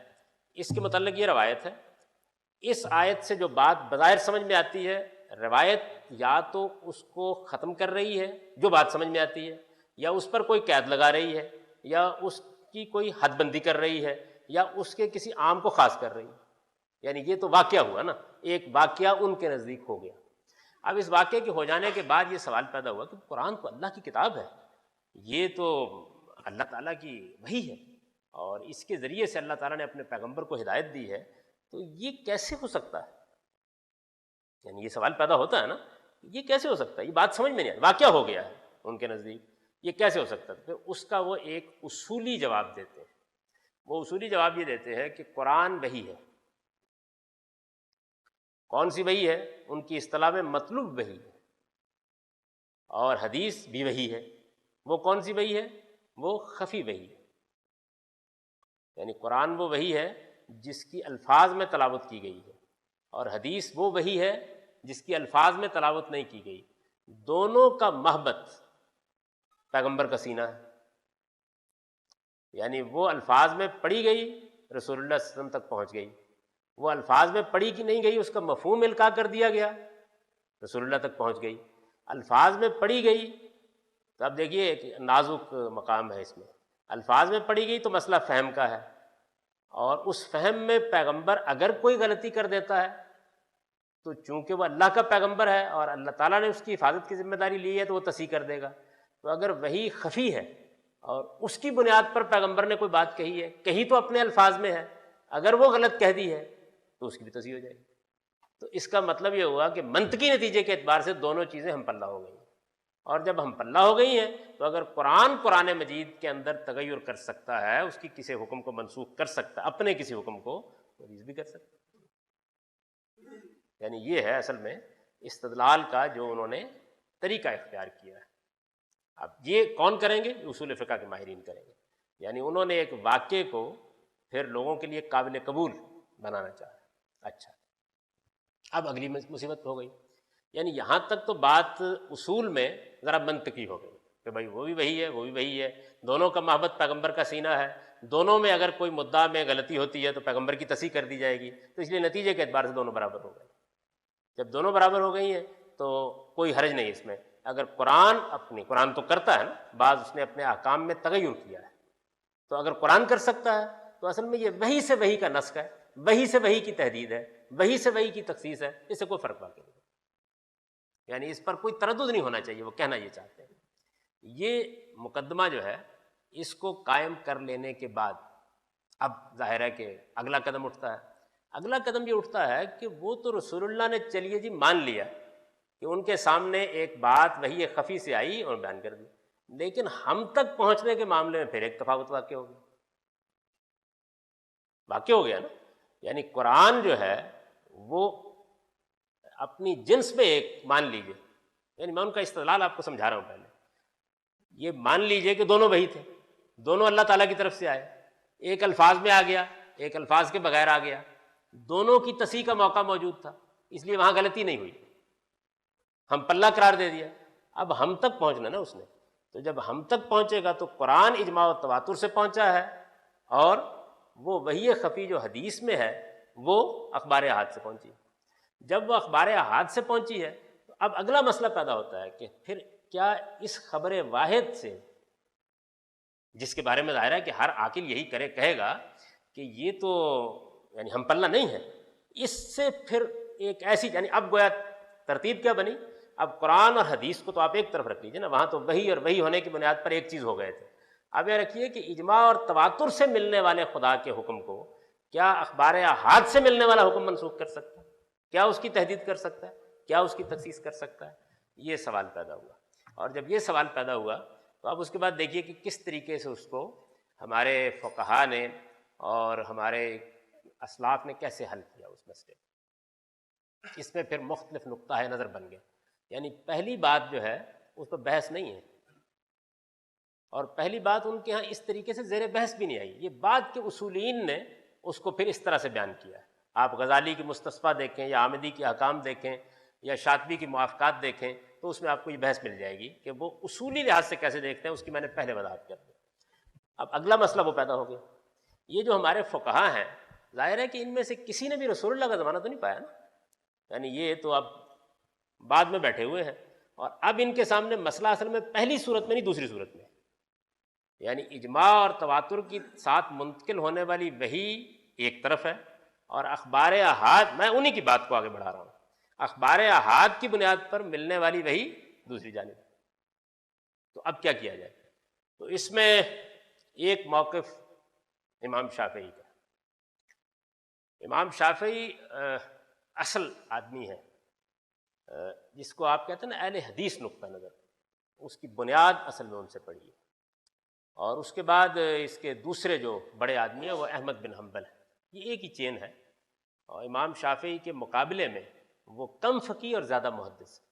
اس کے متعلق یہ روایت ہے، اس آیت سے جو بات بظاہر سمجھ میں آتی ہے، روایت یا تو اس کو ختم کر رہی ہے جو بات سمجھ میں آتی ہے، یا اس پر کوئی قید لگا رہی ہے، یا اس کی کوئی حد بندی کر رہی ہے، یا اس کے کسی عام کو خاص کر رہی ہے، یعنی یہ تو واقعہ ہوا نا، ایک واقعہ ان کے نزدیک ہو گیا۔ اب اس واقعے کے ہو جانے کے بعد یہ سوال پیدا ہوا کہ قرآن تو اللہ کی کتاب ہے، یہ تو اللہ تعالیٰ کی وحی ہے، اور اس کے ذریعے سے اللہ تعالیٰ نے اپنے پیغمبر کو ہدایت دی ہے، تو یہ کیسے ہو سکتا ہے؟ یعنی یہ سوال پیدا ہوتا ہے نا، یہ کیسے ہو سکتا ہے؟ یہ بات سمجھ میں نہیں آئی، واقعہ ہو گیا ہے ان کے نزدیک، یہ کیسے ہو سکتا ہے؟ پھر اس کا وہ ایک اصولی جواب دیتے ہیں، وہ اصولی جواب یہ دیتے ہیں کہ قرآن وحی ہے۔ کون سی وحی ہے؟ ان کی اصطلاح میں مطلوب وحی ہے، اور حدیث بھی وحی ہے۔ وہ کون سی وحی ہے؟ وہ خفی وحی ہے، یعنی قرآن وہ وحی ہے جس کی الفاظ میں تلاوت کی گئی ہے، اور حدیث وہ وحی ہے جس کی الفاظ میں تلاوت نہیں کی گئی، دونوں کا محبت پیغمبر کا سینہ ہے، یعنی وہ الفاظ میں پڑھی گئی رسول اللہ صلی اللہ علیہ وسلم تک پہنچ گئی، وہ الفاظ میں پڑھی کی نہیں گئی، اس کا مفہوم القاء کر دیا گیا، رسول اللہ تک پہنچ گئی۔ الفاظ میں پڑھی گئی تو اب دیکھیے ایک نازک مقام ہے اس میں، الفاظ میں پڑھی گئی تو مسئلہ فہم کا ہے، اور اس فہم میں پیغمبر اگر کوئی غلطی کر دیتا ہے تو چونکہ وہ اللہ کا پیغمبر ہے اور اللہ تعالیٰ نے اس کی حفاظت کی ذمہ داری لی ہے تو وہ تصحیح کر دے گا۔ تو اگر وہی خفی ہے اور اس کی بنیاد پر پیغمبر نے کوئی بات کہی ہے، کہی تو اپنے الفاظ میں ہے، اگر وہ غلط کہہ دی ہے تو اس کی بھی تصحیح ہو جائے گی۔ تو اس کا مطلب یہ ہوا کہ منطقی نتیجے کے اعتبار سے دونوں چیزیں ہم پلہ ہو گئی ہیں، اور جب ہم پلہ ہو گئی ہیں تو اگر قرآن مجید کے اندر تغیر کر سکتا ہے، اس کی کسی حکم کو منسوخ کر سکتا ہے، اپنے کسی حکم کو حدیث بھی کر سکتا ہے۔ یعنی یہ ہے اصل میں استدلال کا جو انہوں نے طریقہ اختیار کیا ہے۔ اب یہ کون کریں گے؟ اصول فقہ کے ماہرین کریں گے، یعنی انہوں نے ایک واقعے کو پھر لوگوں کے لیے قابل قبول بنانا چاہا۔ اچھا، اب اگلی مصیبت ہو گئی، یعنی یہاں تک تو بات اصول میں ذرا منطقی ہو گئی کہ بھائی وہ بھی وہی ہے، وہ بھی وہی ہے، دونوں کا محبت پیغمبر کا سینہ ہے، دونوں میں اگر کوئی مدعا میں غلطی ہوتی ہے تو پیغمبر کی تصحیح کر دی جائے گی، تو اس لیے نتیجے کے اعتبار سے دونوں برابر ہو گئے۔ جب دونوں برابر ہو گئی ہیں تو کوئی حرج نہیں اس میں، اگر قرآن تو کرتا ہے نا، بعض اس نے اپنے احکام میں تغیر کیا ہے، تو اگر قرآن کر سکتا ہے تو اصل میں یہ وحی سے وحی کا نسخ ہے، وحی سے وحی کی تحدید ہے، وحی سے وحی کی تخصیص ہے، اس سے کوئی فرق واقع نہیں، یعنی اس پر کوئی تردد نہیں ہونا چاہیے، وہ کہنا یہ چاہتے ہیں۔ یہ مقدمہ جو ہے اس کو قائم کر لینے کے بعد اب ظاہر ہے کہ اگلا قدم اٹھتا ہے، اگلا قدم یہ اٹھتا ہے کہ وہ تو رسول اللہ نے چلیے جی مان لیا کہ ان کے سامنے ایک بات وحی خفی سے آئی اور بیان کر دی، لیکن ہم تک پہنچنے کے معاملے میں پھر ایک تفاوت واقع ہو گیا نا، یعنی قرآن جو ہے وہ اپنی جنس میں ایک مان لیجئے، یعنی میں ان کا استدلال آپ کو سمجھا رہا ہوں، پہلے یہ مان لیجئے کہ دونوں وحی تھے، دونوں اللہ تعالیٰ کی طرف سے آئے، ایک الفاظ میں آ گیا، ایک الفاظ کے بغیر آ گیا، دونوں کی تصحیح کا موقع موجود تھا، اس لیے وہاں غلطی نہیں ہوئی، ہم پلہ قرار دے دیا۔ اب ہم تک پہنچنا نا اس نے، تو جب ہم تک پہنچے گا تو قرآن اجماع و تواتر سے پہنچا ہے، اور وہ وحی خفی جو حدیث میں ہے وہ اخبار احاد سے پہنچی۔ جب وہ اخبار احاد سے پہنچی ہے تو اب اگلا مسئلہ پیدا ہوتا ہے کہ پھر کیا اس خبر واحد سے، جس کے بارے میں ظاہر ہے کہ ہر عاقل یہی کہے گا کہ یہ تو یعنی ہم پلہ نہیں ہے، اس سے پھر ایک ایسی، یعنی اب گویا ترتیب کیا بنی، اب قرآن اور حدیث کو تو آپ ایک طرف رکھ لیجیے نا، وہاں تو وحی اور وحی ہونے کی بنیاد پر ایک چیز ہو گئے تھے، اب یہ رکھیے کہ اجماع اور تواتر سے ملنے والے خدا کے حکم کو کیا اخبار احاد سے ملنے والا حکم منسوخ کر سکتا ہے، کیا اس کی تحدید کر سکتا ہے، کیا اس کی تخصیص کر سکتا ہے؟ یہ سوال پیدا ہوا، اور جب یہ سوال پیدا ہوا تو اب اس کے بعد دیکھیے کہ کس طریقے سے اس کو ہمارے فقہا نے اور ہمارے اسلاف نے کیسے حل کیا اس مسئلے کو۔ اس میں پھر مختلف نقطہ نظر بن گئے، یعنی پہلی بات جو ہے اس پر بحث نہیں ہے، اور پہلی بات ان کے ہاں اس طریقے سے زیر بحث بھی نہیں آئی، یہ بات کے اصولین نے اس کو پھر اس طرح سے بیان کیا ہے۔ آپ غزالی کی مستصفیٰ دیکھیں یا آمدی کے احکام دیکھیں یا شاطبی کی موافقات دیکھیں تو اس میں آپ کو یہ بحث مل جائے گی کہ وہ اصولی لحاظ سے کیسے دیکھتے ہیں، اس کی میں نے پہلے وضاحت کر دی۔ اب اگلا مسئلہ وہ پیدا ہو گیا، یہ جو ہمارے فقہا ہیں ظاہر ہے کہ ان میں سے کسی نے بھی رسول اللہ کا زمانہ تو نہیں پایا نا، یعنی یہ تو اب بعد میں بیٹھے ہوئے ہیں، اور اب ان کے سامنے مسئلہ اصل میں پہلی صورت میں نہیں دوسری صورت میں، یعنی اجماع اور تواتر کی ساتھ منتقل ہونے والی وحی ایک طرف ہے، اور اخبار احاد، میں انہی کی بات کو آگے بڑھا رہا ہوں، اخبار احاد کی بنیاد پر ملنے والی وحی دوسری جانب۔ تو اب کیا کیا جائے؟ تو اس میں ایک موقف امام شافعی کا، امام شافعی اصل آدمی ہے، جس کو آپ کہتے ہیں نا اہل حدیث نقطہ نظر، اس کی بنیاد اصل میں ان سے پڑی ہے، اور اس کے بعد اس کے دوسرے جو بڑے آدمی ہیں وہ احمد بن حنبل ہے، یہ ایک ہی چین ہے، اور امام شافعی کے مقابلے میں وہ کم فقی اور زیادہ محدث ہے۔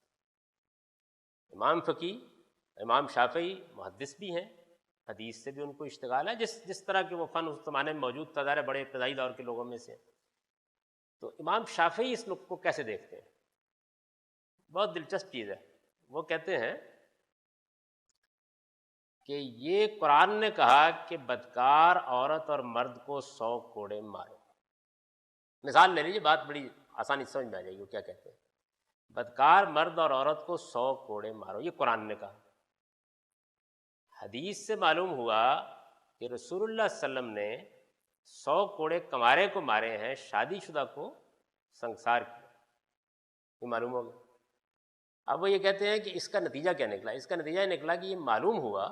امام شافعی محدث بھی ہیں، حدیث سے بھی ان کو اشتغال ہے، جس طرح کے وہ فن اس زمانے میں موجود تھا، ظاہر بڑے ابتدائی دور کے لوگوں میں سے۔ تو امام شافعی اس نقطے کو کیسے دیکھتے ہیں؟ بہت دلچسپ چیز ہے، وہ کہتے ہیں کہ یہ قرآن نے کہا کہ بدکار عورت اور مرد کو 100 کوڑے مارو۔ مثال لے لیجیے، بات بڑی آسانی سمجھ میں آ جائے گی وہ کیا کہتے ہیں۔ بدکار مرد اور عورت کو 100 کوڑے مارو، یہ قرآن نے کہا۔ حدیث سے معلوم ہوا کہ رسول اللہ صلی اللہ علیہ وسلم نے 100 کوڑے کنوارے کو مارے ہیں، شادی شدہ کو سنگسار کیا، یہ معلوم ہو گیا۔ اب وہ یہ کہتے ہیں کہ اس کا نتیجہ کیا نکلا؟ اس کا نتیجہ یہ نکلا کہ یہ معلوم ہوا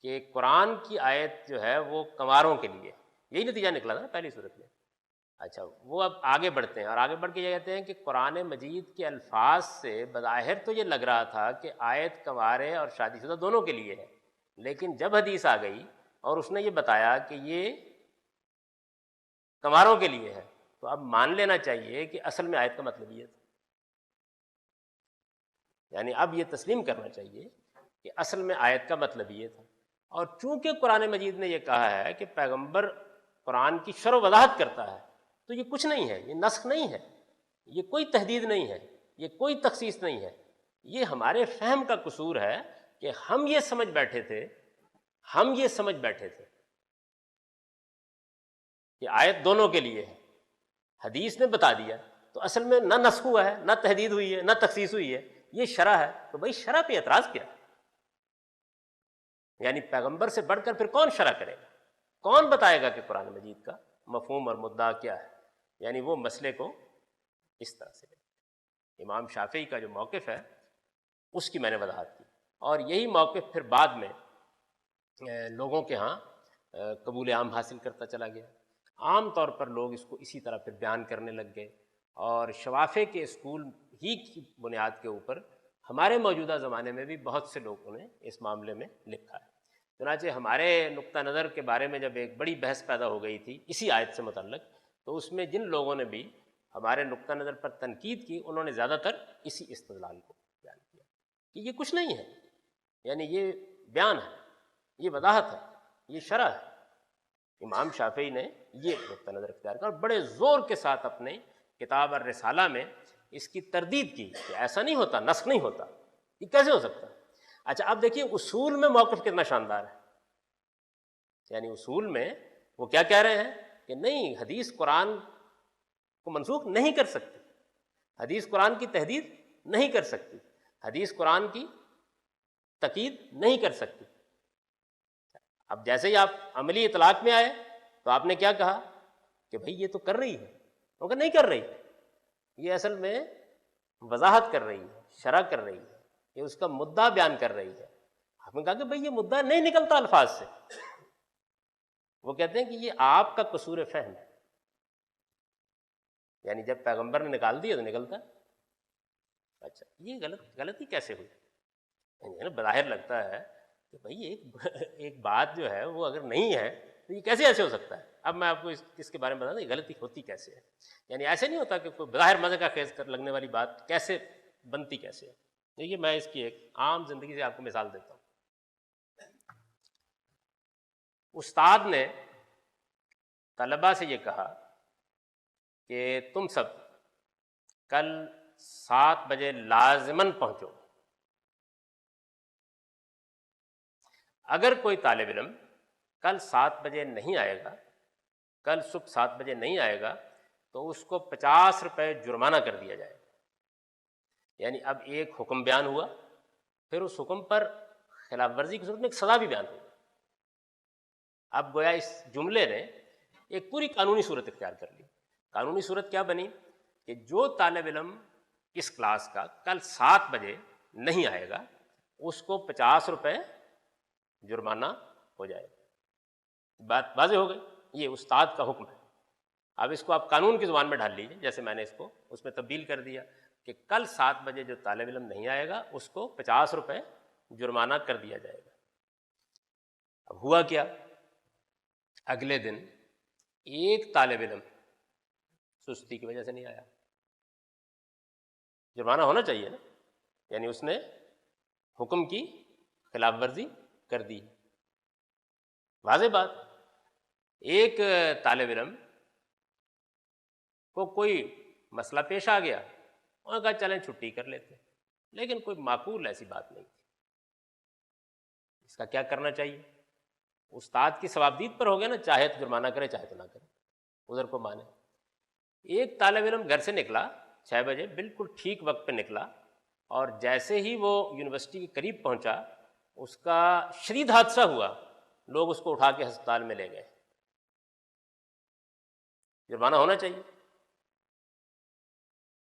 کہ قرآن کی آیت جو ہے وہ کنواروں کے لیے، یہی نتیجہ نکلا تھا نا پہلی صورت میں۔ اچھا، وہ اب آگے بڑھتے ہیں اور آگے بڑھ کے یہ کہتے ہیں کہ قرآن مجید کے الفاظ سے بظاہر تو یہ لگ رہا تھا کہ آیت کنوارے اور شادی شدہ دونوں کے لیے ہے، لیکن جب حدیث آ گئی اور اس نے یہ بتایا کہ یہ کنواروں کے لیے ہے تو اب مان لینا چاہیے کہ اصل میں آیت کا مطلب یہ تھا، یعنی اب یہ تسلیم کرنا چاہیے کہ اصل میں آیت کا مطلب یہ تھا۔ اور چونکہ قرآن مجید نے یہ کہا ہے کہ پیغمبر قرآن کی شرح و وضاحت کرتا ہے تو یہ کچھ نہیں ہے، یہ نسخ نہیں ہے، یہ کوئی تحدید نہیں ہے، یہ کوئی تخصیص نہیں ہے، یہ ہمارے فہم کا قصور ہے کہ ہم یہ سمجھ بیٹھے تھے کہ آیت دونوں کے لیے ہے، حدیث نے بتا دیا تو اصل میں نہ نسخ ہوا ہے، نہ تحدید ہوئی ہے، نہ تخصیص ہوئی ہے، یہ شرح ہے۔ تو بھائی شرح پہ اعتراض کیا؟ یعنی پیغمبر سے بڑھ کر پھر کون شرح کرے گا؟ کون بتائے گا کہ قرآن مجید کا مفہوم اور مدعا کیا ہے؟ یعنی وہ مسئلے کو اس طرح سے لے۔ امام شافعی کا جو موقف ہے اس کی میں نے وضاحت کی، اور یہی موقف پھر بعد میں لوگوں کے ہاں قبول عام حاصل کرتا چلا گیا۔ عام طور پر لوگ اس کو اسی طرح پھر بیان کرنے لگ گئے، اور شوافع کے اسکول ہی کی بنیاد کے اوپر ہمارے موجودہ زمانے میں بھی بہت سے لوگوں نے اس معاملے میں لکھا ہے۔ چنانچہ ہمارے نقطہ نظر کے بارے میں جب ایک بڑی بحث پیدا ہو گئی تھی اسی آیت سے متعلق، تو اس میں جن لوگوں نے بھی ہمارے نقطہ نظر پر تنقید کی، انہوں نے زیادہ تر اسی استدلال کو بیان کیا کہ یہ کچھ نہیں ہے، یعنی یہ بیان ہے، یہ وضاحت ہے، یہ شرح ہے۔ امام شافعی نے یہ نقطہ نظر اختیار کیا، اور بڑے زور کے ساتھ اپنے کتاب الرسالہ میں اس کی تردید کی کہ ایسا نہیں ہوتا، نسخ نہیں ہوتا، یہ کیسے ہو سکتا ہے؟ اچھا اب دیکھیے اصول میں موقف کتنا شاندار ہے، یعنی اصول میں وہ کیا کہہ رہے ہیں کہ نہیں، حدیث قرآن کو منسوخ نہیں کر سکتی، حدیث قرآن کی تحدید نہیں کر سکتی، حدیث قرآن کی تقید نہیں کر سکتی۔ اب جیسے ہی آپ عملی اطلاق میں آئے تو آپ نے کیا کہا کہ بھئی یہ تو کر رہی ہے، وہ کہ نہیں کر رہی، یہ اصل میں وضاحت کر رہی ہے، شرح کر رہی ہے، یہ اس کا مدعا بیان کر رہی ہے۔ آپ نے کہا کہ بھئی یہ مدعا نہیں نکلتا الفاظ سے۔ وہ کہتے ہیں کہ یہ آپ کا قصور فہم ہے، یعنی جب پیغمبر نے نکال دیا تو نکلتا۔ اچھا یہ غلطی کیسے ہوئی؟ یعنی بظاہر لگتا ہے کہ بھئی ایک بات جو ہے وہ اگر نہیں ہے تو یہ کیسے ایسے ہو سکتا ہے؟ اب میں آپ کو اس کے بارے میں بتا دوں یہ غلطی ہوتی کیسے ہے۔ یعنی ایسے نہیں ہوتا کہ کوئی بظاہر مزے کا خیز لگنے والی بات کیسے بنتی کیسے ہے۔ دیکھیے میں اس کی ایک عام زندگی سے آپ کو مثال دیتا ہوں۔ استاد نے طلباء سے یہ کہا کہ تم سب کل 7 بجے لازماً پہنچو۔ اگر کوئی طالب علم کل 7 بجے نہیں آئے گا، کل صبح 7 بجے نہیں آئے گا تو اس کو 50 روپے جرمانہ کر دیا جائے گا۔ یعنی اب ایک حکم بیان ہوا، پھر اس حکم پر خلاف ورزی کی صورت میں ایک سزا بھی بیان ہوئی۔ اب گویا اس جملے نے ایک پوری قانونی صورت اختیار کر لی۔ قانونی صورت کیا بنی کہ جو طالب علم اس کلاس کا کل 7 بجے نہیں آئے گا اس کو 50 روپے جرمانہ ہو جائے گا۔ بات واضح ہو گئی، یہ استاد کا حکم ہے۔ اب اس کو آپ قانون کی زبان میں ڈھال لیجیے، جیسے میں نے اس کو اس میں تبدیل کر دیا کہ کل 7 بجے جو طالب علم نہیں آئے گا اس کو 50 روپے جرمانہ کر دیا جائے گا۔ اب ہوا کیا، اگلے دن ایک طالب علم سستی کی وجہ سے نہیں آیا، جرمانہ ہونا چاہیے نا، یعنی اس نے حکم کی خلاف ورزی کر دی۔ واضح بات، ایک طالب علم کو کوئی مسئلہ پیش آ گیا، انہوں نے کہا چلیں چھٹی کر لیتے، لیکن کوئی معقول ایسی بات نہیں تھی۔ اس کا کیا کرنا چاہیے؟ استاد کی ثوابدید پر ہو گیا نا، چاہے تو جرمانہ کرے چاہے تو نہ کرے، ادھر کو مانے۔ ایک طالب علم گھر سے نکلا 6 بجے، بالکل ٹھیک وقت پہ نکلا، اور جیسے ہی وہ یونیورسٹی کے قریب پہنچا اس کا شدید حادثہ ہوا، لوگ اس کو اٹھا کے ہسپتال میں لے گئے۔ جرمانہ ہونا چاہیے؟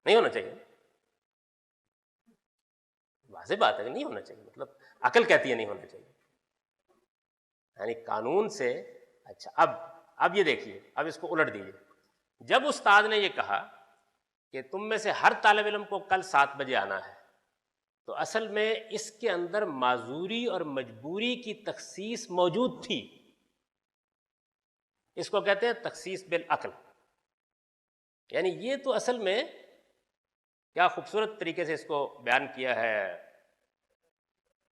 نہیں ہونا چاہیے، واضح بات ہے کہ نہیں ہونا چاہیے، مطلب عقل کہتی ہے نہیں ہونا چاہیے، یعنی قانون سے۔ اچھا اب یہ دیکھیے، اب اس کو الٹ دیجیے۔ جب استاد نے یہ کہا کہ تم میں سے ہر طالب علم کو کل 7 بجے آنا ہے، تو اصل میں اس کے اندر معذوری اور مجبوری کی تخصیص موجود تھی۔ اس کو کہتے ہیں تخصیص بالعقل، یعنی یہ تو اصل میں کیا خوبصورت طریقے سے اس کو بیان کیا ہے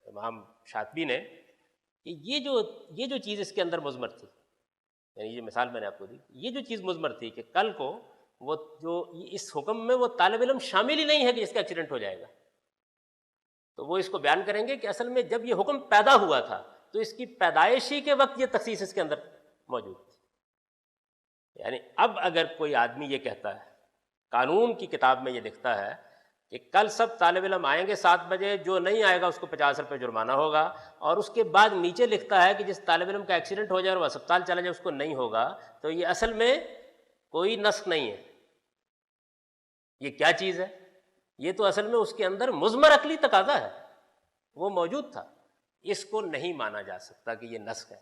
امام شاطبی نے کہ یہ جو چیز اس کے اندر مضمر تھی، یعنی یہ مثال میں نے آپ کو دی، یہ جو چیز مضمر تھی کہ کل کو وہ جو اس حکم میں وہ طالب علم شامل ہی نہیں ہے کہ جس کا ایکسیڈنٹ ہو جائے گا، تو وہ اس کو بیان کریں گے کہ اصل میں جب یہ حکم پیدا ہوا تھا تو اس کی پیدائشی کے وقت یہ تخصیص اس کے اندر موجود تھی۔ یعنی اب اگر کوئی آدمی یہ کہتا ہے، قانون کی کتاب میں یہ لکھتا ہے کہ کل سب طالب علم آئیں گے 7 بجے، جو نہیں آئے گا اس کو 50 روپے جرمانہ ہوگا، اور اس کے بعد نیچے لکھتا ہے کہ جس طالب علم کا ایکسیڈنٹ ہو جائے اور وہ اسپتال چلا جائے اس کو نہیں ہوگا، تو یہ اصل میں کوئی نسخ نہیں ہے. یہ کیا چیز ہے؟ یہ تو اصل میں اس کے اندر مضمر عقلی تقاضا ہے، وہ موجود تھا، اس کو نہیں مانا جا سکتا کہ یہ نسخ ہے.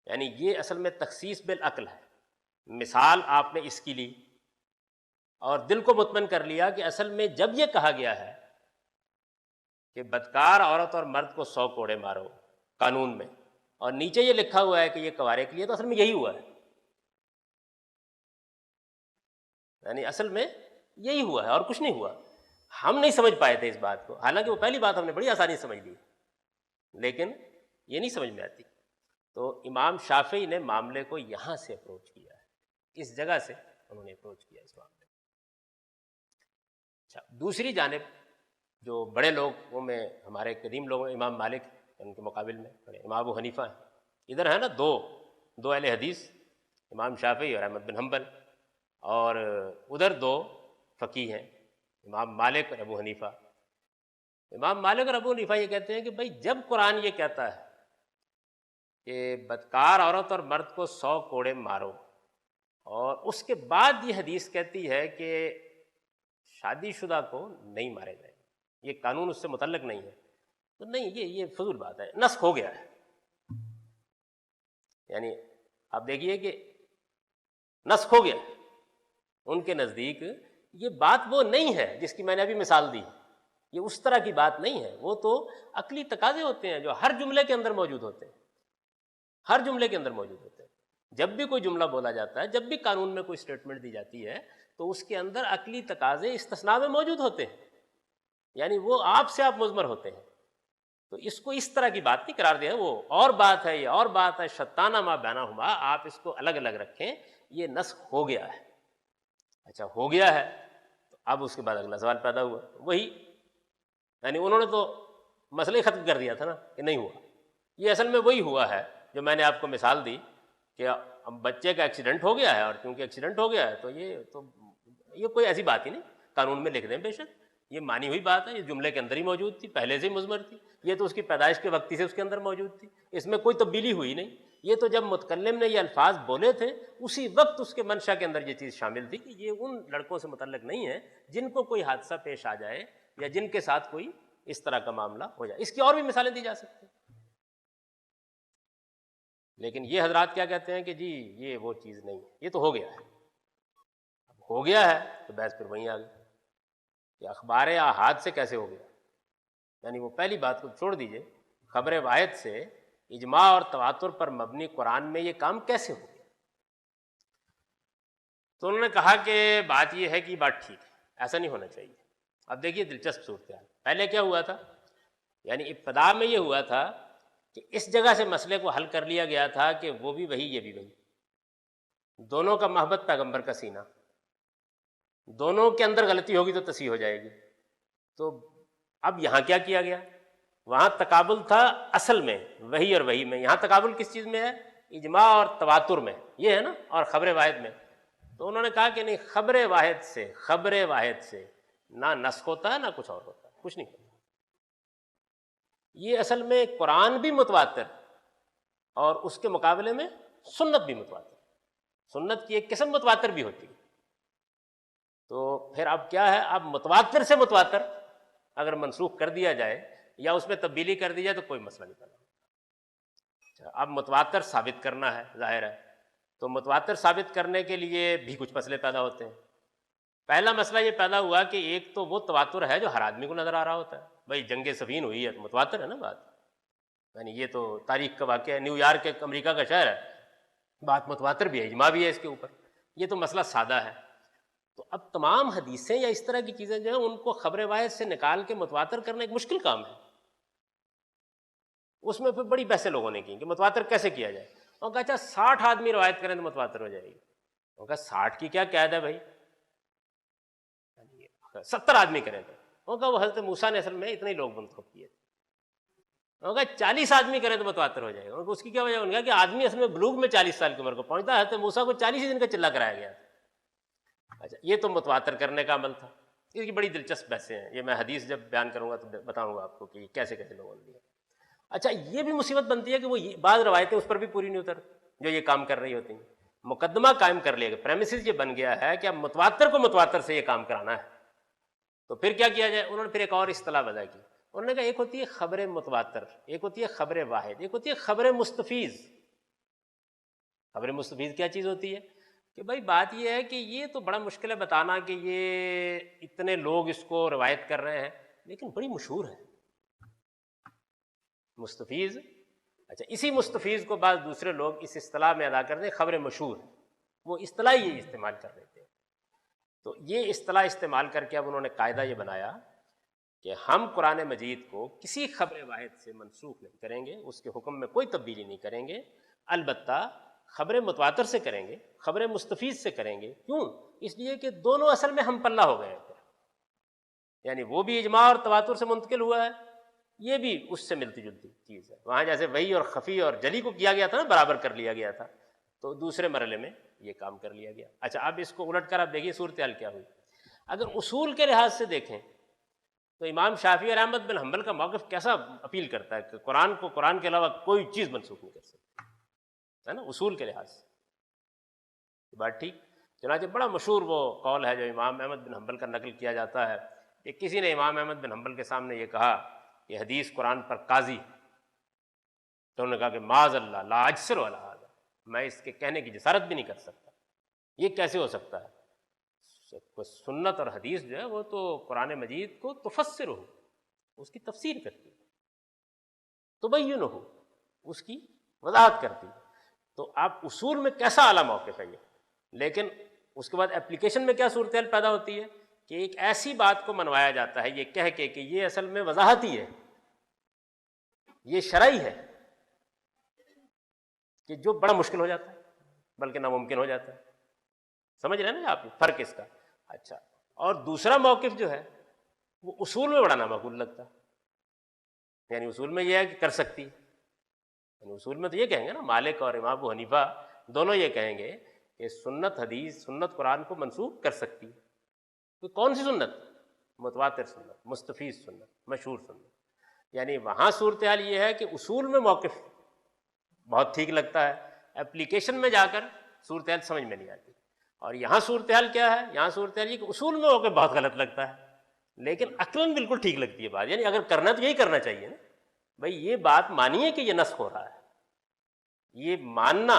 یعنی یہ اصل میں تخصیص بالعقل ہے. مثال آپ نے اس کی لی اور دل کو مطمئن کر لیا کہ اصل میں جب یہ کہا گیا ہے کہ بدکار عورت اور مرد کو 100 کوڑے مارو قانون میں، اور نیچے یہ لکھا ہوا ہے کہ یہ کوارے کے لیے، تو اصل میں یہی ہوا ہے. یعنی اصل میں یہی ہوا ہے اور کچھ نہیں ہوا. ہم نہیں سمجھ پائے تھے اس بات کو، حالانکہ وہ پہلی بات ہم نے بڑی آسانی سے سمجھ لی، لیکن یہ نہیں سمجھ میں آتی. تو امام شافعی نے معاملے کو یہاں سے اپروچ کیا ہے، اس جگہ سے انہوں نے اپروچ کیا اس معاملے کو. اچھا، دوسری جانب جو بڑے لوگوں میں ہمارے قدیم لوگوں، امام مالک ان کے مقابل میں بڑے امام ابو حنیفہ ہیں، ادھر ہے نا دو اہل حدیث، امام شافعی اور احمد بن حنبل، اور ادھر 2 فقیہ ہیں، امام مالک اور ابو حنیفہ. امام مالک اور ابو حنیفہ یہ کہتے ہیں کہ بھائی جب قرآن یہ کہتا ہے کہ بدکار عورت اور مرد کو 100 کوڑے مارو، اور اس کے بعد یہ حدیث کہتی ہے کہ شادی شدہ کو نہیں مارے جائیں، یہ قانون اس سے متعلق نہیں ہے، تو نہیں، یہ فضول بات ہے، نسخ ہو گیا ہے. یعنی آپ دیکھیے کہ نسخ ہو گیا ہے. ان کے نزدیک یہ بات وہ نہیں ہے جس کی میں نے ابھی مثال دی، یہ اس طرح کی بات نہیں ہے. وہ تو عقلی تقاضے ہوتے ہیں جو ہر جملے کے اندر موجود ہوتے ہیں، ہر جملے کے اندر موجود ہوتے ہیں. جب بھی کوئی جملہ بولا جاتا ہے، جب بھی قانون میں کوئی اسٹیٹمنٹ دی جاتی ہے، تو اس کے اندر عقلی تقاضے استثناء میں موجود ہوتے ہیں، یعنی وہ آپ سے آپ مضمر ہوتے ہیں. تو اس کو اس طرح کی بات نہیں قرار دیا، وہ اور بات ہے، یہ اور بات ہے، شتانہ ما بینہما، آپ اس کو الگ الگ رکھیں. یہ نسخ ہو گیا ہے. اچھا، ہو گیا ہے، تو اب اس کے بعد اگلا سوال پیدا ہوا، وہی یعنی انہوں نے تو مسئلہ ختم کر دیا تھا نا کہ نہیں ہوا. یہ اصل میں وہی ہوا ہے جو میں نے آپ کو مثال دی کہ اب بچے کا ایکسیڈنٹ ہو گیا ہے، اور چونکہ ایکسیڈنٹ ہو گیا ہے تو یہ کوئی ایسی بات ہی نہیں، قانون میں لکھ دیں بے شک، یہ مانی ہوئی بات ہے، یہ جملے کے اندر ہی موجود تھی، پہلے سے ہی مضمر تھی، یہ تو اس کی پیدائش کے وقت ہی سے اس کے اندر موجود تھی، اس میں کوئی تبدیلی ہوئی نہیں. یہ تو جب متکلم نے یہ الفاظ بولے تھے اسی وقت اس کے منشا کے اندر یہ چیز شامل تھی کہ یہ ان لڑکوں سے متعلق نہیں ہے جن کو کوئی حادثہ پیش آ جائے یا جن کے ساتھ کوئی اس طرح کا معاملہ ہو جائے. اس کی اور بھی مثالیں دی جا سکتی ہیں، لیکن یہ حضرات کیا کہتے ہیں کہ جی یہ وہ چیز نہیں ہے، یہ تو ہو گیا ہے. اب ہو گیا ہے تو بحث پھر وہیں آ گئی کہ اخبار آحاد سے کیسے ہو گیا. یعنی وہ پہلی بات کو چھوڑ دیجئے، خبر واحد سے اجماع اور تواتر پر مبنی قرآن میں یہ کام کیسے ہو گیا. تو انہوں نے کہا کہ بات یہ ہے کہ بات ٹھیک ہے، ایسا نہیں ہونا چاہیے. اب دیکھیے دلچسپ صورتحال، پہلے کیا ہوا تھا، یعنی ابتدا میں یہ ہوا تھا کہ اس جگہ سے مسئلے کو حل کر لیا گیا تھا کہ وہ بھی وہی یہ بھی وہی، دونوں کا محبت پیغمبر کا سینہ، دونوں کے اندر غلطی ہوگی تو تصحیح ہو جائے گی. تو اب یہاں کیا کیا گیا، وہاں تقابل تھا اصل میں وہی اور وہی میں، یہاں تقابل کس چیز میں ہے، اجماع اور تواتر میں، یہ ہے نا، اور خبر واحد میں. تو انہوں نے کہا کہ نہیں، خبر واحد سے نہ نسخ ہوتا ہے نہ کچھ اور ہوتا ہے، کچھ نہیں ہوتا. یہ اصل میں قرآن بھی متواتر اور اس کے مقابلے میں سنت بھی متواتر، سنت کی ایک قسم متواتر بھی ہوتی ہے. تو پھر اب کیا ہے، اب متواتر سے متواتر اگر منسوخ کر دیا جائے یا اس میں تبدیلی کر دی جائے تو کوئی مسئلہ نہیں پیدا. اب متواتر ثابت کرنا ہے، ظاہر ہے، تو متواتر ثابت کرنے کے لیے بھی کچھ مسئلے پیدا ہوتے ہیں. پہلا مسئلہ یہ پیدا ہوا کہ ایک تو وہ تواتر ہے جو ہر آدمی کو نظر آ رہا ہوتا ہے، بھائی جنگ صفین ہوئی ہے تو متواتر ہے نا بات، یعنی یہ تو تاریخ کا واقعہ ہے، نیو یارک ایک امریکہ کا شہر ہے، بات متواتر بھی ہے، اجماع بھی ہے اس کے اوپر، یہ تو مسئلہ سادہ ہے. تو اب تمام حدیثیں یا اس طرح کی چیزیں جو ہیں ان کو خبر واحد سے نکال کے متواتر کرنا ایک مشکل کام ہے. اس میں پھر بڑی بحثیں لوگوں نے کی کہ متواتر کیسے کیا جائے. اور کہا اچھا 60 آدمی روایت کریں تو متواتر ہو جائے گی. اور کہا 60 کی کیا قید ہے بھائی، 70 آدمی کریں تو. اور کہا وہ حضرت موسیٰ نے اصل میں اتنے ہی لوگ منتخب کیے تھے. اور کہا 40 آدمی کریں تو متواتر ہو جائے گا. اور اس کی کیا وجہ، انہوں نے کہا کہ آدمی اصل میں بلوغ میں 40 سال کی عمر کو پہنچتا ہے، حضرت موسیٰ کو 40 ہی دن کا چلہ کرایا گیا. اچھا، یہ تو متواتر کرنے کا عمل تھا. اس کی بڑی دلچسپ بحثیں ہیں، یہ میں حدیث جب بیان کروں گا تو بتاؤں گا آپ کو کہ کیسے کیسے لوگوں نے لیا۔ اچھا یہ بھی مصیبت بنتی ہے کہ وہ بعض روایتیں اس پر بھی پوری نہیں اترتی جو یہ کام کر رہی ہوتی ہیں۔ مقدمہ قائم کر لیا گیا، پریمیسز یہ بن گیا ہے کہ اب متواتر کو متواتر سے یہ کام کرانا ہے، تو پھر کیا کیا جائے؟ انہوں نے پھر ایک اور اصطلاح وضع کی، انہوں نے کہا ایک ہوتی ہے خبر متواتر، ایک ہوتی ہے خبر واحد، ایک ہوتی ہے خبر مستفیض۔ خبر مستفیض کیا چیز ہوتی ہے؟ کہ بھائی بات یہ ہے کہ یہ تو بڑا مشکل ہے بتانا کہ یہ اتنے لوگ اس کو روایت کر رہے ہیں، لیکن بڑی مشہور ہے مستفیض۔ اچھا اسی مستفیض کو بعض دوسرے لوگ اس اصطلاح میں ادا کرتے ہیں خبر مشہور، وہ اصطلاح یہ استعمال کر لیتے ہیں۔ تو یہ اصطلاح استعمال کر کے اب انہوں نے قاعدہ یہ بنایا کہ ہم قرآن مجید کو کسی خبر واحد سے منسوخ نہیں کریں گے، اس کے حکم میں کوئی تبدیلی نہیں کریں گے، البتہ خبر متواتر سے کریں گے، خبر مستفیض سے کریں گے۔ کیوں؟ اس لیے کہ دونوں اصل میں ہم پلہ ہو گئے ہیں، یعنی وہ بھی اجماع اور تواتر سے منتقل ہوا ہے، یہ بھی اس سے ملتی جلتی چیز ہے۔ وہاں جیسے وحی اور خفی اور جلی کو کیا گیا تھا نا، برابر کر لیا گیا تھا، تو دوسرے مرحلے میں یہ کام کر لیا گیا۔ اچھا اب اس کو الٹ کر آپ دیکھیے صورتحال کیا ہوئی۔ اگر اصول کے لحاظ سے دیکھیں تو امام شافعی اور احمد بن حنبل کا موقف کیسا اپیل کرتا ہے کہ قرآن کو قرآن کے علاوہ کوئی چیز منسوخ نہیں کر سکتی، ہے نا، اصول کے لحاظ سے بات ٹھیک۔ چنانچہ بڑا مشہور وہ قول ہے جو امام احمد بن حنبل کا نقل کیا جاتا ہے کہ کسی نے امام احمد بن حنبل کے سامنے یہ کہا کہ حدیث قرآن پر قاضی، تو انہوں نے کہا کہ معاذ اللہ لا اجسر ولا ھذا، میں اس کے کہنے کی جسارت بھی نہیں کر سکتا، یہ کیسے ہو سکتا ہے؟ سنت اور حدیث جو ہے وہ تو قرآن مجید کو تفسر ہو، اس کی تفسیر کرتی، تبین ہو، اس کی وضاحت کرتی، تو آپ اصول میں کیسا اعلیٰ موقف ہے یہ۔ لیکن اس کے بعد اپلیکیشن میں کیا صورتحال پیدا ہوتی ہے کہ ایک ایسی بات کو منوایا جاتا ہے یہ کہہ کے کہ یہ اصل میں وضاحت ہی ہے، یہ شرعی ہے، کہ جو بڑا مشکل ہو جاتا ہے بلکہ ناممکن ہو جاتا ہے۔ سمجھ رہے ہیں نا آپ فرق اس کا؟ اچھا، اور دوسرا موقف جو ہے وہ اصول میں بڑا نامعقول لگتا ہے، یعنی اصول میں یہ ہے کہ کر سکتی، یعنی اصول میں تو یہ کہیں گے نا، مالک اور امام ابو حنیفہ دونوں یہ کہیں گے کہ سنت حدیث، سنت قرآن کو منسوخ کر سکتی، تو کون سی سنت؟ متواتر سنت، مستفیض سنت، مشہور سنت۔ یعنی وہاں صورتحال یہ ہے کہ اصول میں موقف بہت ٹھیک لگتا ہے، اپلیکیشن میں جا کر صورتحال سمجھ میں نہیں آتی۔ اور یہاں صورتحال کیا ہے؟ یہاں صورتحال یہ کہ اصول میں موقف بہت غلط لگتا ہے لیکن عقلاً بالکل ٹھیک لگتی ہے بات، یعنی اگر کرنا تو یہی کرنا چاہیے نا بھائی، یہ بات مانیے کہ یہ نسخ ہو رہا ہے، یہ ماننا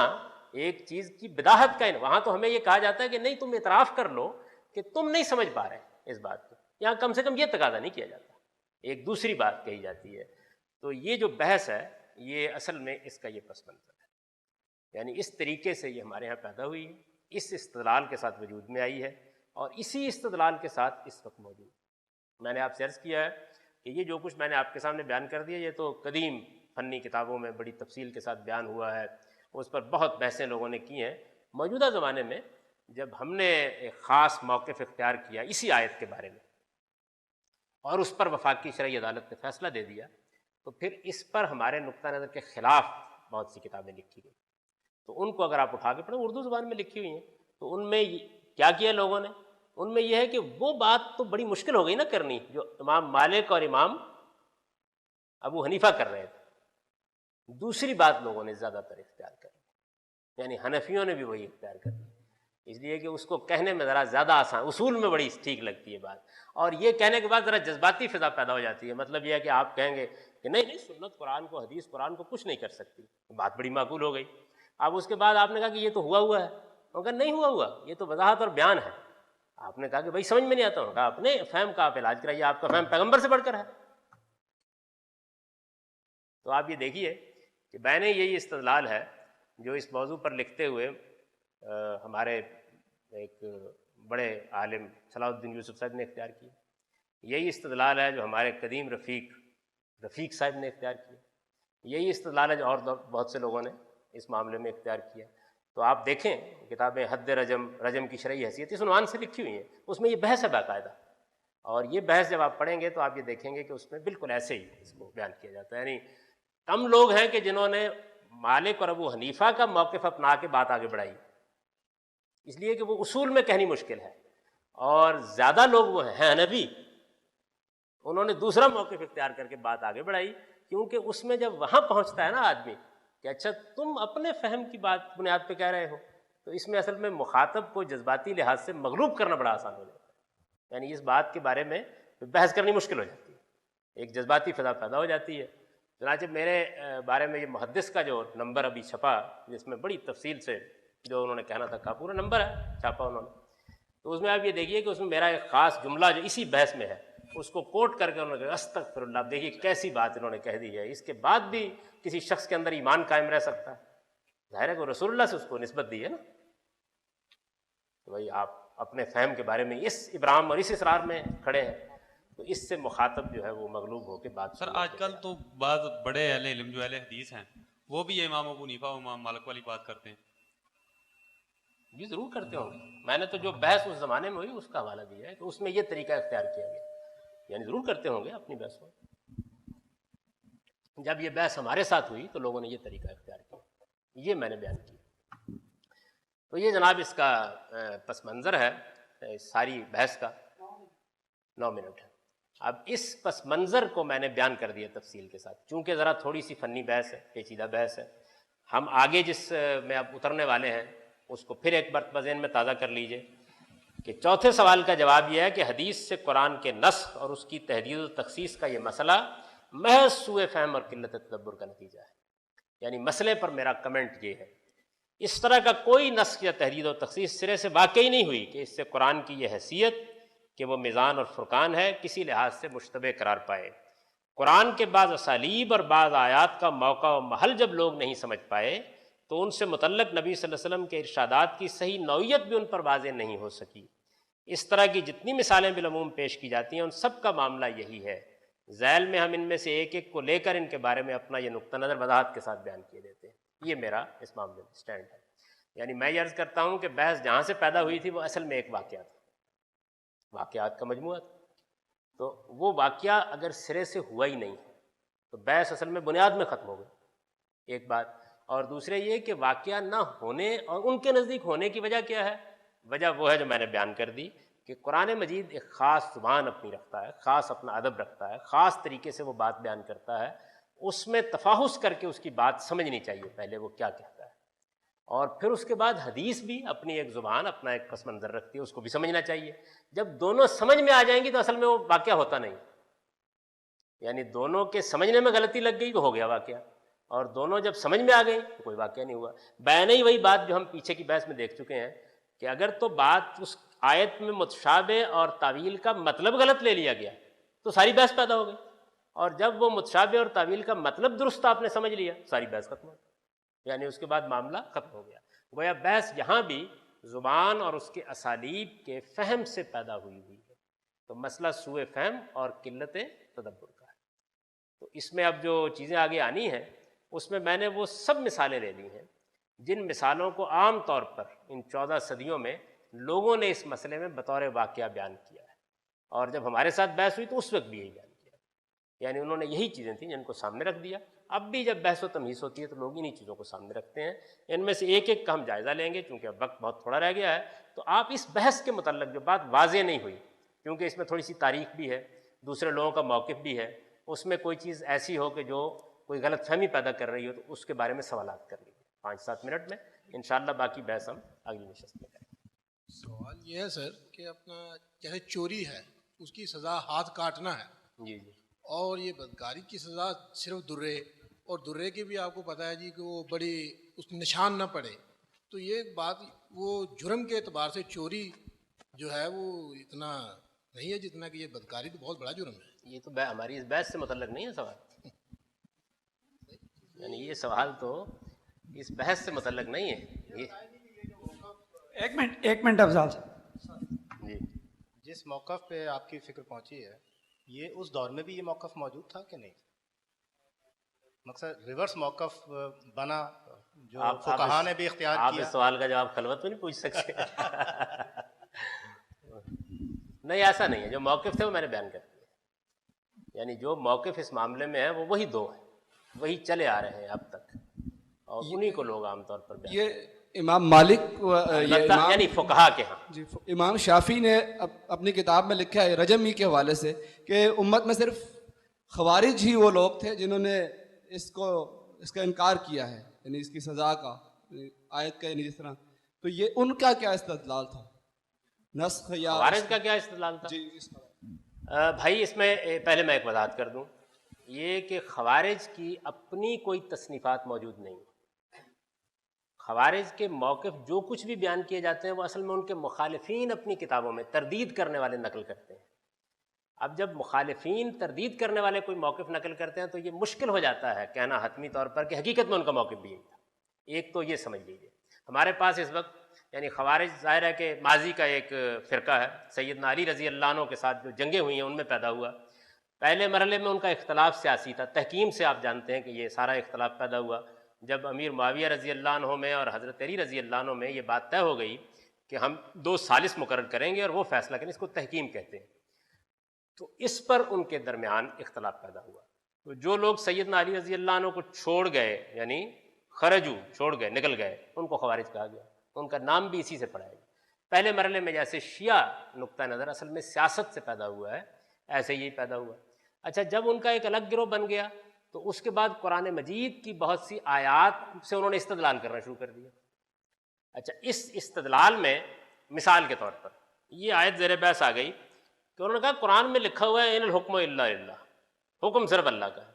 ایک چیز کی بداہت کا، وہاں تو ہمیں یہ کہا جاتا ہے کہ نہیں تم اعتراف کر لو کہ تم نہیں سمجھ پا رہے اس بات کو، یہاں کم سے کم یہ تقاضا نہیں کیا جاتا، ایک دوسری بات کہی جاتی ہے۔ تو یہ جو بحث ہے یہ اصل میں اس کا یہ پس منظر ہے، یعنی اس طریقے سے یہ ہمارے ہاں پیدا ہوئی ہے، اس استدلال کے ساتھ وجود میں آئی ہے، اور اسی استدلال کے ساتھ اس وقت موجود ہے۔ میں نے آپ سے عرض کیا ہے کہ یہ جو کچھ میں نے آپ کے سامنے بیان کر دیا یہ تو قدیم فنی کتابوں میں بڑی تفصیل کے ساتھ بیان ہوا ہے، اس پر بہت بحثیں لوگوں نے کی ہیں۔ موجودہ زمانے میں جب ہم نے ایک خاص موقف اختیار کیا اسی آیت کے بارے میں اور اس پر وفاقی شرعی عدالت نے فیصلہ دے دیا، تو پھر اس پر ہمارے نقطہ نظر کے خلاف بہت سی کتابیں لکھی گئی، تو ان کو اگر آپ اٹھا کے پڑھیں، اردو زبان میں لکھی ہوئی ہیں، تو ان میں کیا کیا لوگوں نے؟ ان میں یہ ہے کہ وہ بات تو بڑی مشکل ہو گئی نا کرنی جو امام مالک اور امام ابو حنیفہ کر رہے تھے، دوسری بات لوگوں نے زیادہ تر اختیار کر لی، یعنی حنفیوں نے بھی وہی اختیار کر لی، اس لیے کہ اس کو کہنے میں ذرا زیادہ آسان، اصول میں بڑی ٹھیک لگتی ہے بات، اور یہ کہنے کے بعد ذرا جذباتی فضا پیدا ہو جاتی ہے، مطلب یہ ہے کہ آپ کہیں گے کہ نہیں نہیں سنت قرآن کو، حدیث قرآن کو کچھ نہیں کر سکتی، بات بڑی معقول ہو گئی۔ اب اس کے بعد آپ نے کہا کہ یہ تو ہوا ہے، مگر نہیں ہوا، یہ تو وضاحت اور بیان ہے۔ آپ نے کہا کہ بھائی سمجھ میں نہیں آتا، ہوں کہا اپنے فہم کا آپ علاج کرائیے، آپ کا فہم پیغمبر سے بڑھ کر ہے۔ تو آپ یہ دیکھیے کہ بین یہی استدلال ہے جو اس موضوع پر لکھتے ہوئے ہمارے ایک بڑے عالم صلاح الدین یوسف صاحب نے اختیار کیا، یہی استدلال ہے جو ہمارے قدیم رفیق صاحب نے اختیار کیا، یہی استدلال ہے جو اور بہت سے لوگوں نے اس معاملے میں اختیار کیا۔ تو آپ دیکھیں کتابیں حد رجم کی شرعی حیثیت اس عنوان سے لکھی ہوئی ہیں، اس میں یہ بحث ہے باقاعدہ، اور یہ بحث جب آپ پڑھیں گے تو آپ یہ دیکھیں گے کہ اس میں بالکل ایسے ہی اس کو بیان کیا جاتا ہے، یعنی کم لوگ ہیں کہ جنہوں نے مالک اور ابو حنیفہ کا موقف اپنا کے بات آگے بڑھائی، اس لیے کہ وہ اصول میں کہنی مشکل ہے، اور زیادہ لوگ وہ ہیں حنفی، انہوں نے دوسرا موقف اختیار کر کے بات آگے بڑھائی، کیونکہ اس میں جب وہاں پہنچتا ہے نا آدمی کہ اچھا تم اپنے فہم کی بات بنیاد پہ کہہ رہے ہو، تو اس میں اصل میں مخاطب کو جذباتی لحاظ سے مغلوب کرنا بڑا آسان ہو جاتا ہے، یعنی اس بات کے بارے میں بحث کرنی مشکل ہو جاتی ہے، ایک جذباتی فضا پیدا ہو جاتی ہے۔ چنانچہ میرے بارے میں یہ محدث کا جو نمبر ابھی چھپا، جس میں بڑی تفصیل سے جو انہوں نے کہنا تھا کہا، پورا نمبر ہے چھاپا انہوں نے، تو اس میں آپ یہ دیکھیے کہ اس میں میرا ایک خاص جملہ جو اسی بحث میں ہے اس کو کوٹ کر کے انہوں نے کہا استغفر اللہ، دیکھیے کیسی بات انہوں نے کہہ دی ہے، اس کے بعد بھی کسی شخص کے اندر ایمان قائم رہ سکتا ہے؟ ظاہر ہے کہ رسول اللہ سے اس کو نسبت دی ہے نا، تو بھائی آپ اپنے فہم کے بارے میں اس ابرام اور اس اصرار میں کھڑے ہیں، تو اس سے مخاطب جو ہے وہ مغلوب ہو کے بات سر آج کل تو بعض بڑے اہل علم جو اہل حدیث ہیں وہ بھی امام ابو حنیفہ اور امام مالک والی بات کرتے ہیں۔ جی ضرور کرتے ہوں گے، میں نے تو جو بحث اس زمانے میں ہوئی اس کا حوالہ دیا ہے، تو اس میں یہ طریقہ اختیار کیا گیا، یعنی ضرور کرتے ہوں گے اپنی بحث میں۔ جب یہ بحث ہمارے ساتھ ہوئی تو لوگوں نے یہ طریقہ اختیار کیا، یہ میں نے بیان کیا۔ تو یہ جناب اس کا پس منظر ہے ساری بحث کا۔ 9 منٹ ہے۔ اب اس پس منظر کو میں نے بیان کر دیا تفصیل کے ساتھ، چونکہ ذرا تھوڑی سی فنی بحث ہے، پیچیدہ بحث ہے، ہم آگے جس میں اب اترنے والے ہیں اس کو پھر ایک مرتبہ ذہن میں تازہ کر لیجئے کہ چوتھے سوال کا جواب یہ ہے کہ حدیث سے قرآن کے نسخ اور اس کی تحدید و تخصیص کا یہ مسئلہ محض سوء فہم اور قلت تدبر کا نتیجہ ہے، یعنی مسئلے پر میرا کمنٹ یہ ہے، اس طرح کا کوئی نسخ یا تحدید و تخصیص سرے سے واقعی نہیں ہوئی کہ اس سے قرآن کی یہ حیثیت کہ وہ میزان اور فرقان ہے کسی لحاظ سے مشتبہ قرار پائے۔ قرآن کے بعض اسالیب اور بعض آیات کا موقع و محل جب لوگ نہیں سمجھ پائے تو ان سے متعلق نبی صلی اللہ علیہ وسلم کے ارشادات کی صحیح نوعیت بھی ان پر واضح نہیں ہو سکی۔ اس طرح کی جتنی مثالیں بالعموم پیش کی جاتی ہیں ان سب کا معاملہ یہی ہے۔ ذیل میں ہم ان میں سے ایک ایک کو لے کر ان کے بارے میں اپنا یہ نقطہ نظر وضاحت کے ساتھ بیان کیے دیتے ہیں۔ یہ میرا اس معاملے میں سٹینڈ ہے، یعنی میں یہ عرض کرتا ہوں کہ بحث جہاں سے پیدا ہوئی تھی وہ اصل میں ایک واقعہ تھا، واقعات کا مجموعہ تھا، تو وہ واقعہ اگر سرے سے ہوا ہی نہیں تو بحث اصل میں بنیاد میں ختم ہو گئی، ایک بات۔ اور دوسرے یہ کہ واقعہ نہ ہونے اور ان کے نزدیک ہونے کی وجہ کیا ہے؟ وجہ وہ ہے جو میں نے بیان کر دی کہ قرآن مجید ایک خاص زبان اپنی رکھتا ہے، خاص اپنا ادب رکھتا ہے، خاص طریقے سے وہ بات بیان کرتا ہے، اس میں تفاحص کر کے اس کی بات سمجھنی چاہیے پہلے وہ کیا کہتا ہے، اور پھر اس کے بعد حدیث بھی اپنی ایک زبان، اپنا ایک پس منظر رکھتی ہے، اس کو بھی سمجھنا چاہیے۔ جب دونوں سمجھ میں آ جائیں گی تو اصل میں وہ واقعہ ہوتا نہیں، یعنی دونوں کے سمجھنے میں غلطی لگ گئی تو ہو گیا واقعہ، اور دونوں جب سمجھ میں آ گئی تو کوئی واقعہ نہیں ہوا۔ بیان ہی وہی بات جو ہم پیچھے کی بحث میں دیکھ چکے ہیں کہ اگر تو بات اس آیت میں متشابہ اور تعویل کا مطلب غلط لے لیا گیا تو ساری بحث پیدا ہو گئی، اور جب وہ متشابہ اور تعویل کا مطلب درست آپ نے سمجھ لیا ساری بحث ختم ہو گئی، یعنی اس کے بعد معاملہ ختم ہو گیا۔ گویا بحث یہاں بھی زبان اور اس کے اسالیب کے فہم سے پیدا ہوئی ہے، تو مسئلہ سوء فہم اور قلت تدبر کا ہے۔ تو اس میں اب جو چیزیں آگے آنی ہیں اس میں میں نے وہ سب مثالیں لے لی ہیں جن مثالوں کو عام طور پر ان 14 صدیوں میں لوگوں نے اس مسئلے میں بطور واقعہ بیان کیا ہے، اور جب ہمارے ساتھ بحث ہوئی تو اس وقت بھی یہی بیان کیا، یعنی انہوں نے یہی چیزیں تھیں جن کو سامنے رکھ دیا۔ اب بھی جب بحث و تمہیز ہوتی ہے تو لوگ انہی چیزوں کو سامنے رکھتے ہیں، ان میں سے ایک ایک کا ہم جائزہ لیں گے چونکہ اب وقت بہت تھوڑا رہ گیا ہے۔ تو آپ اس بحث کے متعلق جو بات واضح نہیں ہوئی، کیونکہ اس میں تھوڑی سی تاریخ بھی ہے، دوسرے لوگوں کا موقف بھی ہے، اس میں کوئی چیز ایسی ہو کہ جو کوئی غلط فہمی پیدا کر رہی ہو تو اس کے بارے میں سوالات کر لیجیے 5-7 منٹ میں، انشاءاللہ باقی بحث ہم اگلی نشست میں کریں گے۔ سوال یہ ہے سر کہ اپنا جیسے چوری ہے اس کی سزا ہاتھ کاٹنا ہے، جی جی اور یہ بدکاری کی سزا صرف درے، اور درے کی بھی آپ کو پتہ ہے جی کہ وہ بڑی اس نشان نہ پڑے، تو یہ بات وہ جرم کے اعتبار سے چوری جو ہے وہ اتنا نہیں ہے جتنا کہ یہ بدکاری تو بہت بڑا جرم ہے۔ یہ تو ہماری اس بحث سے متعلق نہیں ہے سوال، یعنی یہ سوال تو اس بحث سے متعلق نہیں ہے یہ۔ ایک منٹ افضال صاحب، جی جس موقف پہ آپ کی فکر پہنچی ہے یہ اس دور میں بھی یہ موقف موجود تھا کہ نہیں؟ مقصد ریورس موقف بنا جو فقہا نے بھی اختیار آپ کیا۔ اس سوال کا جواب خلوت میں نہیں پوچھ سکتے نہیں ایسا نہیں ہے، جو موقف تھے وہ میں نے بیان کر دیا، یعنی جو موقف اس معاملے میں ہے وہ وہی دو ہیں، وہی چلے آ رہے ہیں اب تک، اور انہی کو لوگ عام طور پر بیان یہ امام مالک البتہ یعنی فقہا کے ہاں جی امام شافعی نے اپنی کتاب میں لکھا ہے رجمی کے حوالے سے کہ امت میں صرف خوارج ہی وہ لوگ تھے جنہوں نے اس کا انکار کیا ہے، یعنی اس کی سزا کا، آیت کا، یعنی جس طرح، تو یہ ان کا کیا استدلال تھا؟ نسخ یا خوارج کا کیا استدلال تھا؟ جی بھائی اس میں پہلے میں ایک وضاحت کر دوں، یہ کہ خوارج کی اپنی کوئی تصنیفات موجود نہیں. خوارج کے موقف جو کچھ بھی بیان کیے جاتے ہیں وہ اصل میں ان کے مخالفین اپنی کتابوں میں تردید کرنے والے نقل کرتے ہیں. اب جب مخالفین تردید کرنے والے کوئی موقف نقل کرتے ہیں تو یہ مشکل ہو جاتا ہے کہنا حتمی طور پر کہ حقیقت میں ان کا موقف بھی یہی تھا. ایک تو یہ سمجھ لیجیے، ہمارے پاس اس وقت یعنی خوارج ظاہر ہے کہ ماضی کا ایک فرقہ ہے، سیدنا علی رضی اللہ عنہ کے ساتھ جو جنگیں ہوئی ہیں ان میں پیدا ہوا. پہلے مرحلے میں ان کا اختلاف سیاسی تھا، تحکیم سے آپ جانتے ہیں کہ یہ سارا اختلاف پیدا ہوا جب امیر معاویہ رضی اللہ عنہ میں اور حضرت علی رضی اللہ عنہ میں یہ بات طے ہو گئی کہ ہم 2 ثالث مقرر کریں گے اور وہ فیصلہ کریں، اس کو تحکیم کہتے ہیں. تو اس پر ان کے درمیان اختلاف پیدا ہوا. تو جو لوگ سیدنا علی رضی اللہ عنہ کو چھوڑ گئے، یعنی خرجو چھوڑ گئے، نکل گئے، ان کو خوارج کہا گیا. ان کا نام بھی اسی سے پڑا ہے. پہلے مرحلے میں جیسے شیعہ نقطہ نظر اصل میں سیاست سے پیدا ہوا ہے، ایسے ہی پیدا ہوا. اچھا جب ان کا ایک الگ گروہ بن گیا تو اس کے بعد قرآن مجید کی بہت سی آیات سے انہوں نے استدلال کرنا شروع کر دیا. اچھا اس استدلال میں مثال کے طور پر یہ آیت زیر بحث آ گئی کہ انہوں نے کہا قرآن میں لکھا ہوا ہے ان الحکم الا للہ، حکم صرف اللہ کا ہے.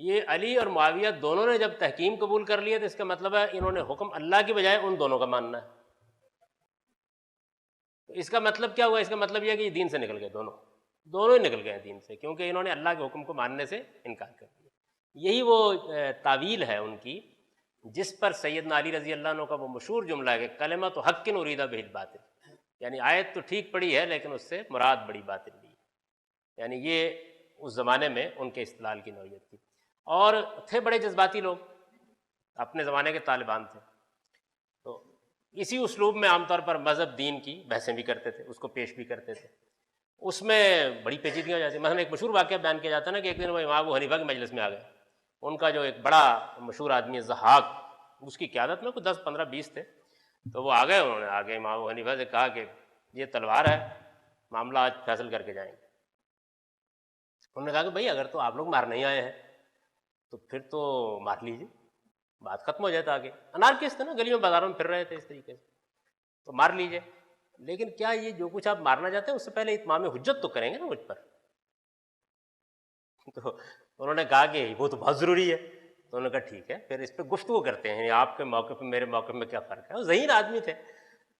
یہ علی اور معاویہ دونوں نے جب تحکیم قبول کر لیا تو اس کا مطلب ہے انہوں نے حکم اللہ کی بجائے ان دونوں کا ماننا ہے. تو اس کا مطلب کیا ہوا؟ اس کا مطلب یہ ہے کہ یہ دین سے نکل گئے، دونوں ہی نکل گئے ہیں دین سے، کیونکہ انہوں نے اللہ کے حکم کو ماننے سے انکار کر دیا. یہی وہ تعویل ہے ان کی جس پر سیدنا علی رضی اللہ عنہ کا وہ مشہور جملہ ہے کہ کلمۃ حق اریدہ بہ الباطل، یعنی آیت تو ٹھیک پڑی ہے لیکن اس سے مراد بڑی باطل بھی. یعنی یہ اس زمانے میں ان کے استدلال کی نوعیت تھی. اور تھے بڑے جذباتی لوگ، اپنے زمانے کے طالبان تھے، تو اسی اسلوب میں عام طور پر مذہب دین کی بحثیں بھی کرتے تھے، اس کو پیش بھی کرتے تھے. اس میں بڑی پیچیدگیاں ہو جاتی. مثلا ایک مشہور واقعہ بیان کیا جاتا ہے نا کہ ایک دن وہ امام ابو حنیفہ کی مجلس میں آ گئے. ان کا جو ایک بڑا مشہور آدمی ضحاک، اس کی قیادت میں کوئی 10 15 20 تھے، تو وہ آ گئے. انہوں نے آگے امام ابو حنیفہ سے کہا کہ یہ تلوار ہے، معاملہ آج فیصل کر کے جائیں گے. انہوں نے کہا کہ بھائی اگر تو آپ لوگ مارنے ہی آئے ہیں تو پھر تو مار لیجیے، بات ختم ہو جاتا. آگے انارکسٹ تھے نا، گلیوں بازاروں میں پھر رہے تھے اس طریقے سے، تو مار لیجیے. لیکن کیا یہ جو کچھ آپ مارنا چاہتے ہیں اس سے پہلے اتمام حجت تو کریں گے نا مجھ پر؟ تو انہوں نے کہا کہ وہ تو بہت ضروری ہے. تو انہوں نے کہا ٹھیک ہے پھر اس پہ گفتگو کرتے ہیں، آپ کے موقف میں میرے موقف میں کیا فرق ہے. وہ ذہین آدمی تھے،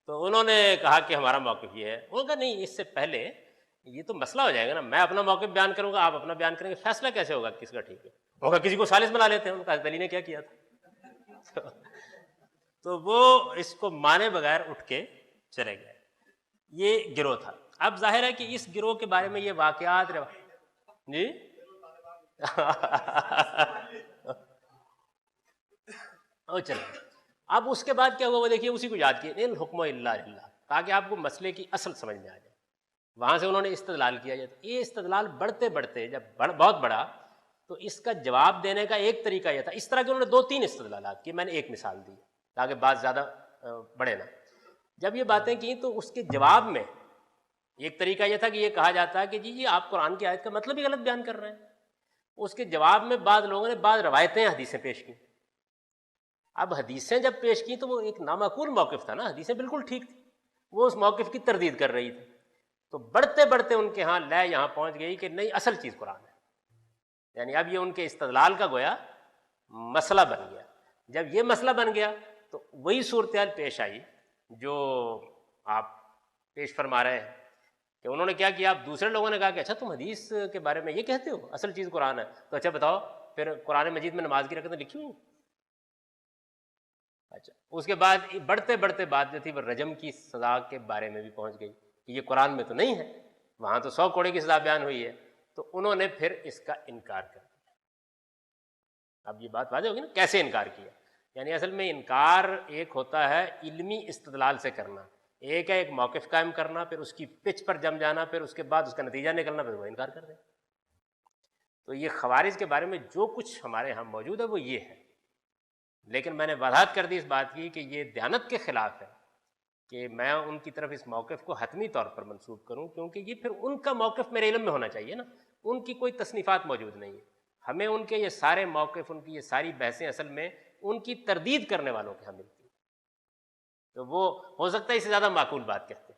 تو انہوں نے کہا کہ ہمارا موقف یہ ہے. انہوں نے کہا نہیں، اس سے پہلے یہ تو مسئلہ ہو جائے گا نا، میں اپنا موقف بیان کروں گا، آپ اپنا بیان کریں گے، فیصلہ کیسے ہوگا کس کا ٹھیک ہے؟ ہوگا کسی کو ثالث بنا لیتے ہیں. ان کا حضرت علی نے کیا کیا تھا. تو وہ اس کو مانے بغیر اٹھ کے چلے گئے. یہ گروہ تھا. اب ظاہر ہے کہ اس گروہ کے بارے میں یہ واقعات جی چلے. اب اس کے بعد کیا ہوا وہ دیکھیے، اسی کو یاد کیے ان حکم الا للہ، تاکہ آپ کو مسئلے کی اصل سمجھ میں آ جائے. وہاں سے انہوں نے استدلال کیا جاتا. یہ استدلال بڑھتے بڑھتے جب بہت بڑا تو اس کا جواب دینے کا ایک طریقہ یہ تھا. اس طرح کے انہوں نے 2-3 استدلالات کی، میں نے ایک مثال دی تاکہ بات زیادہ بڑھے نا. جب یہ باتیں کی تو اس کے جواب میں ایک طریقہ یہ تھا کہ یہ کہا جاتا ہے کہ جی آپ قرآن کی آیت کا مطلب ہی غلط بیان کر رہے ہیں. اس کے جواب میں بعض لوگوں نے بعض روایتیں حدیثیں پیش کی. اب حدیثیں جب پیش کی تو وہ ایک نامعقول موقف تھا نا، حدیثیں بالکل ٹھیک تھی، وہ اس موقف کی تردید کر رہی تھی. تو بڑھتے بڑھتے ان کے ہاں لے یہاں پہنچ گئی کہ نہیں، اصل چیز قرآن ہے. یعنی اب یہ ان کے استدلال کا گویا مسئلہ بن گیا. جب یہ مسئلہ بن گیا تو وہی صورتحال پیش آئی جو آپ پیش فرما رہے ہیں کہ انہوں نے کیا کیا. آپ دوسرے لوگوں نے کہا کہ اچھا تم حدیث کے بارے میں یہ کہتے ہو، اصل چیز قرآن ہے، تو اچھا بتاؤ پھر قرآن مجید میں نماز کی رکعتیں لکھی ہوئی. اچھا اس کے بعد بڑھتے بڑھتے بات جو تھی وہ رجم کی سزا کے بارے میں بھی پہنچ گئی کہ یہ قرآن میں تو نہیں ہے، وہاں تو 100 کوڑے کی سزا بیان ہوئی ہے. تو انہوں نے پھر اس کا انکار کر دیا. اب یہ بات واضح ہوگی نا کیسے انکار کیا. یعنی اصل میں انکار ایک ہوتا ہے علمی استدلال سے کرنا، ایک ہے ایک موقف قائم کرنا، پھر اس کی پچ پر جم جانا، پھر اس کے بعد اس کا نتیجہ نکلنا، پھر وہ انکار کر دیں. تو یہ خوارج کے بارے میں جو کچھ ہمارے ہاں موجود ہے وہ یہ ہے. لیکن میں نے وضاحت کر دی اس بات کی کہ یہ دیانت کے خلاف ہے کہ میں ان کی طرف اس موقف کو حتمی طور پر منسوب کروں، کیونکہ یہ پھر ان کا موقف میرے علم میں ہونا چاہیے نا، ان کی کوئی تصنیفات موجود نہیں ہے، ہمیں ان کے یہ سارے موقف، ان کی یہ ساری بحثیں اصل میں ان کی تردید کرنے والوں کے ہاں ملتی ہیں، تو وہ ہو سکتا ہے اس سے زیادہ معقول بات کہتے ہیں۔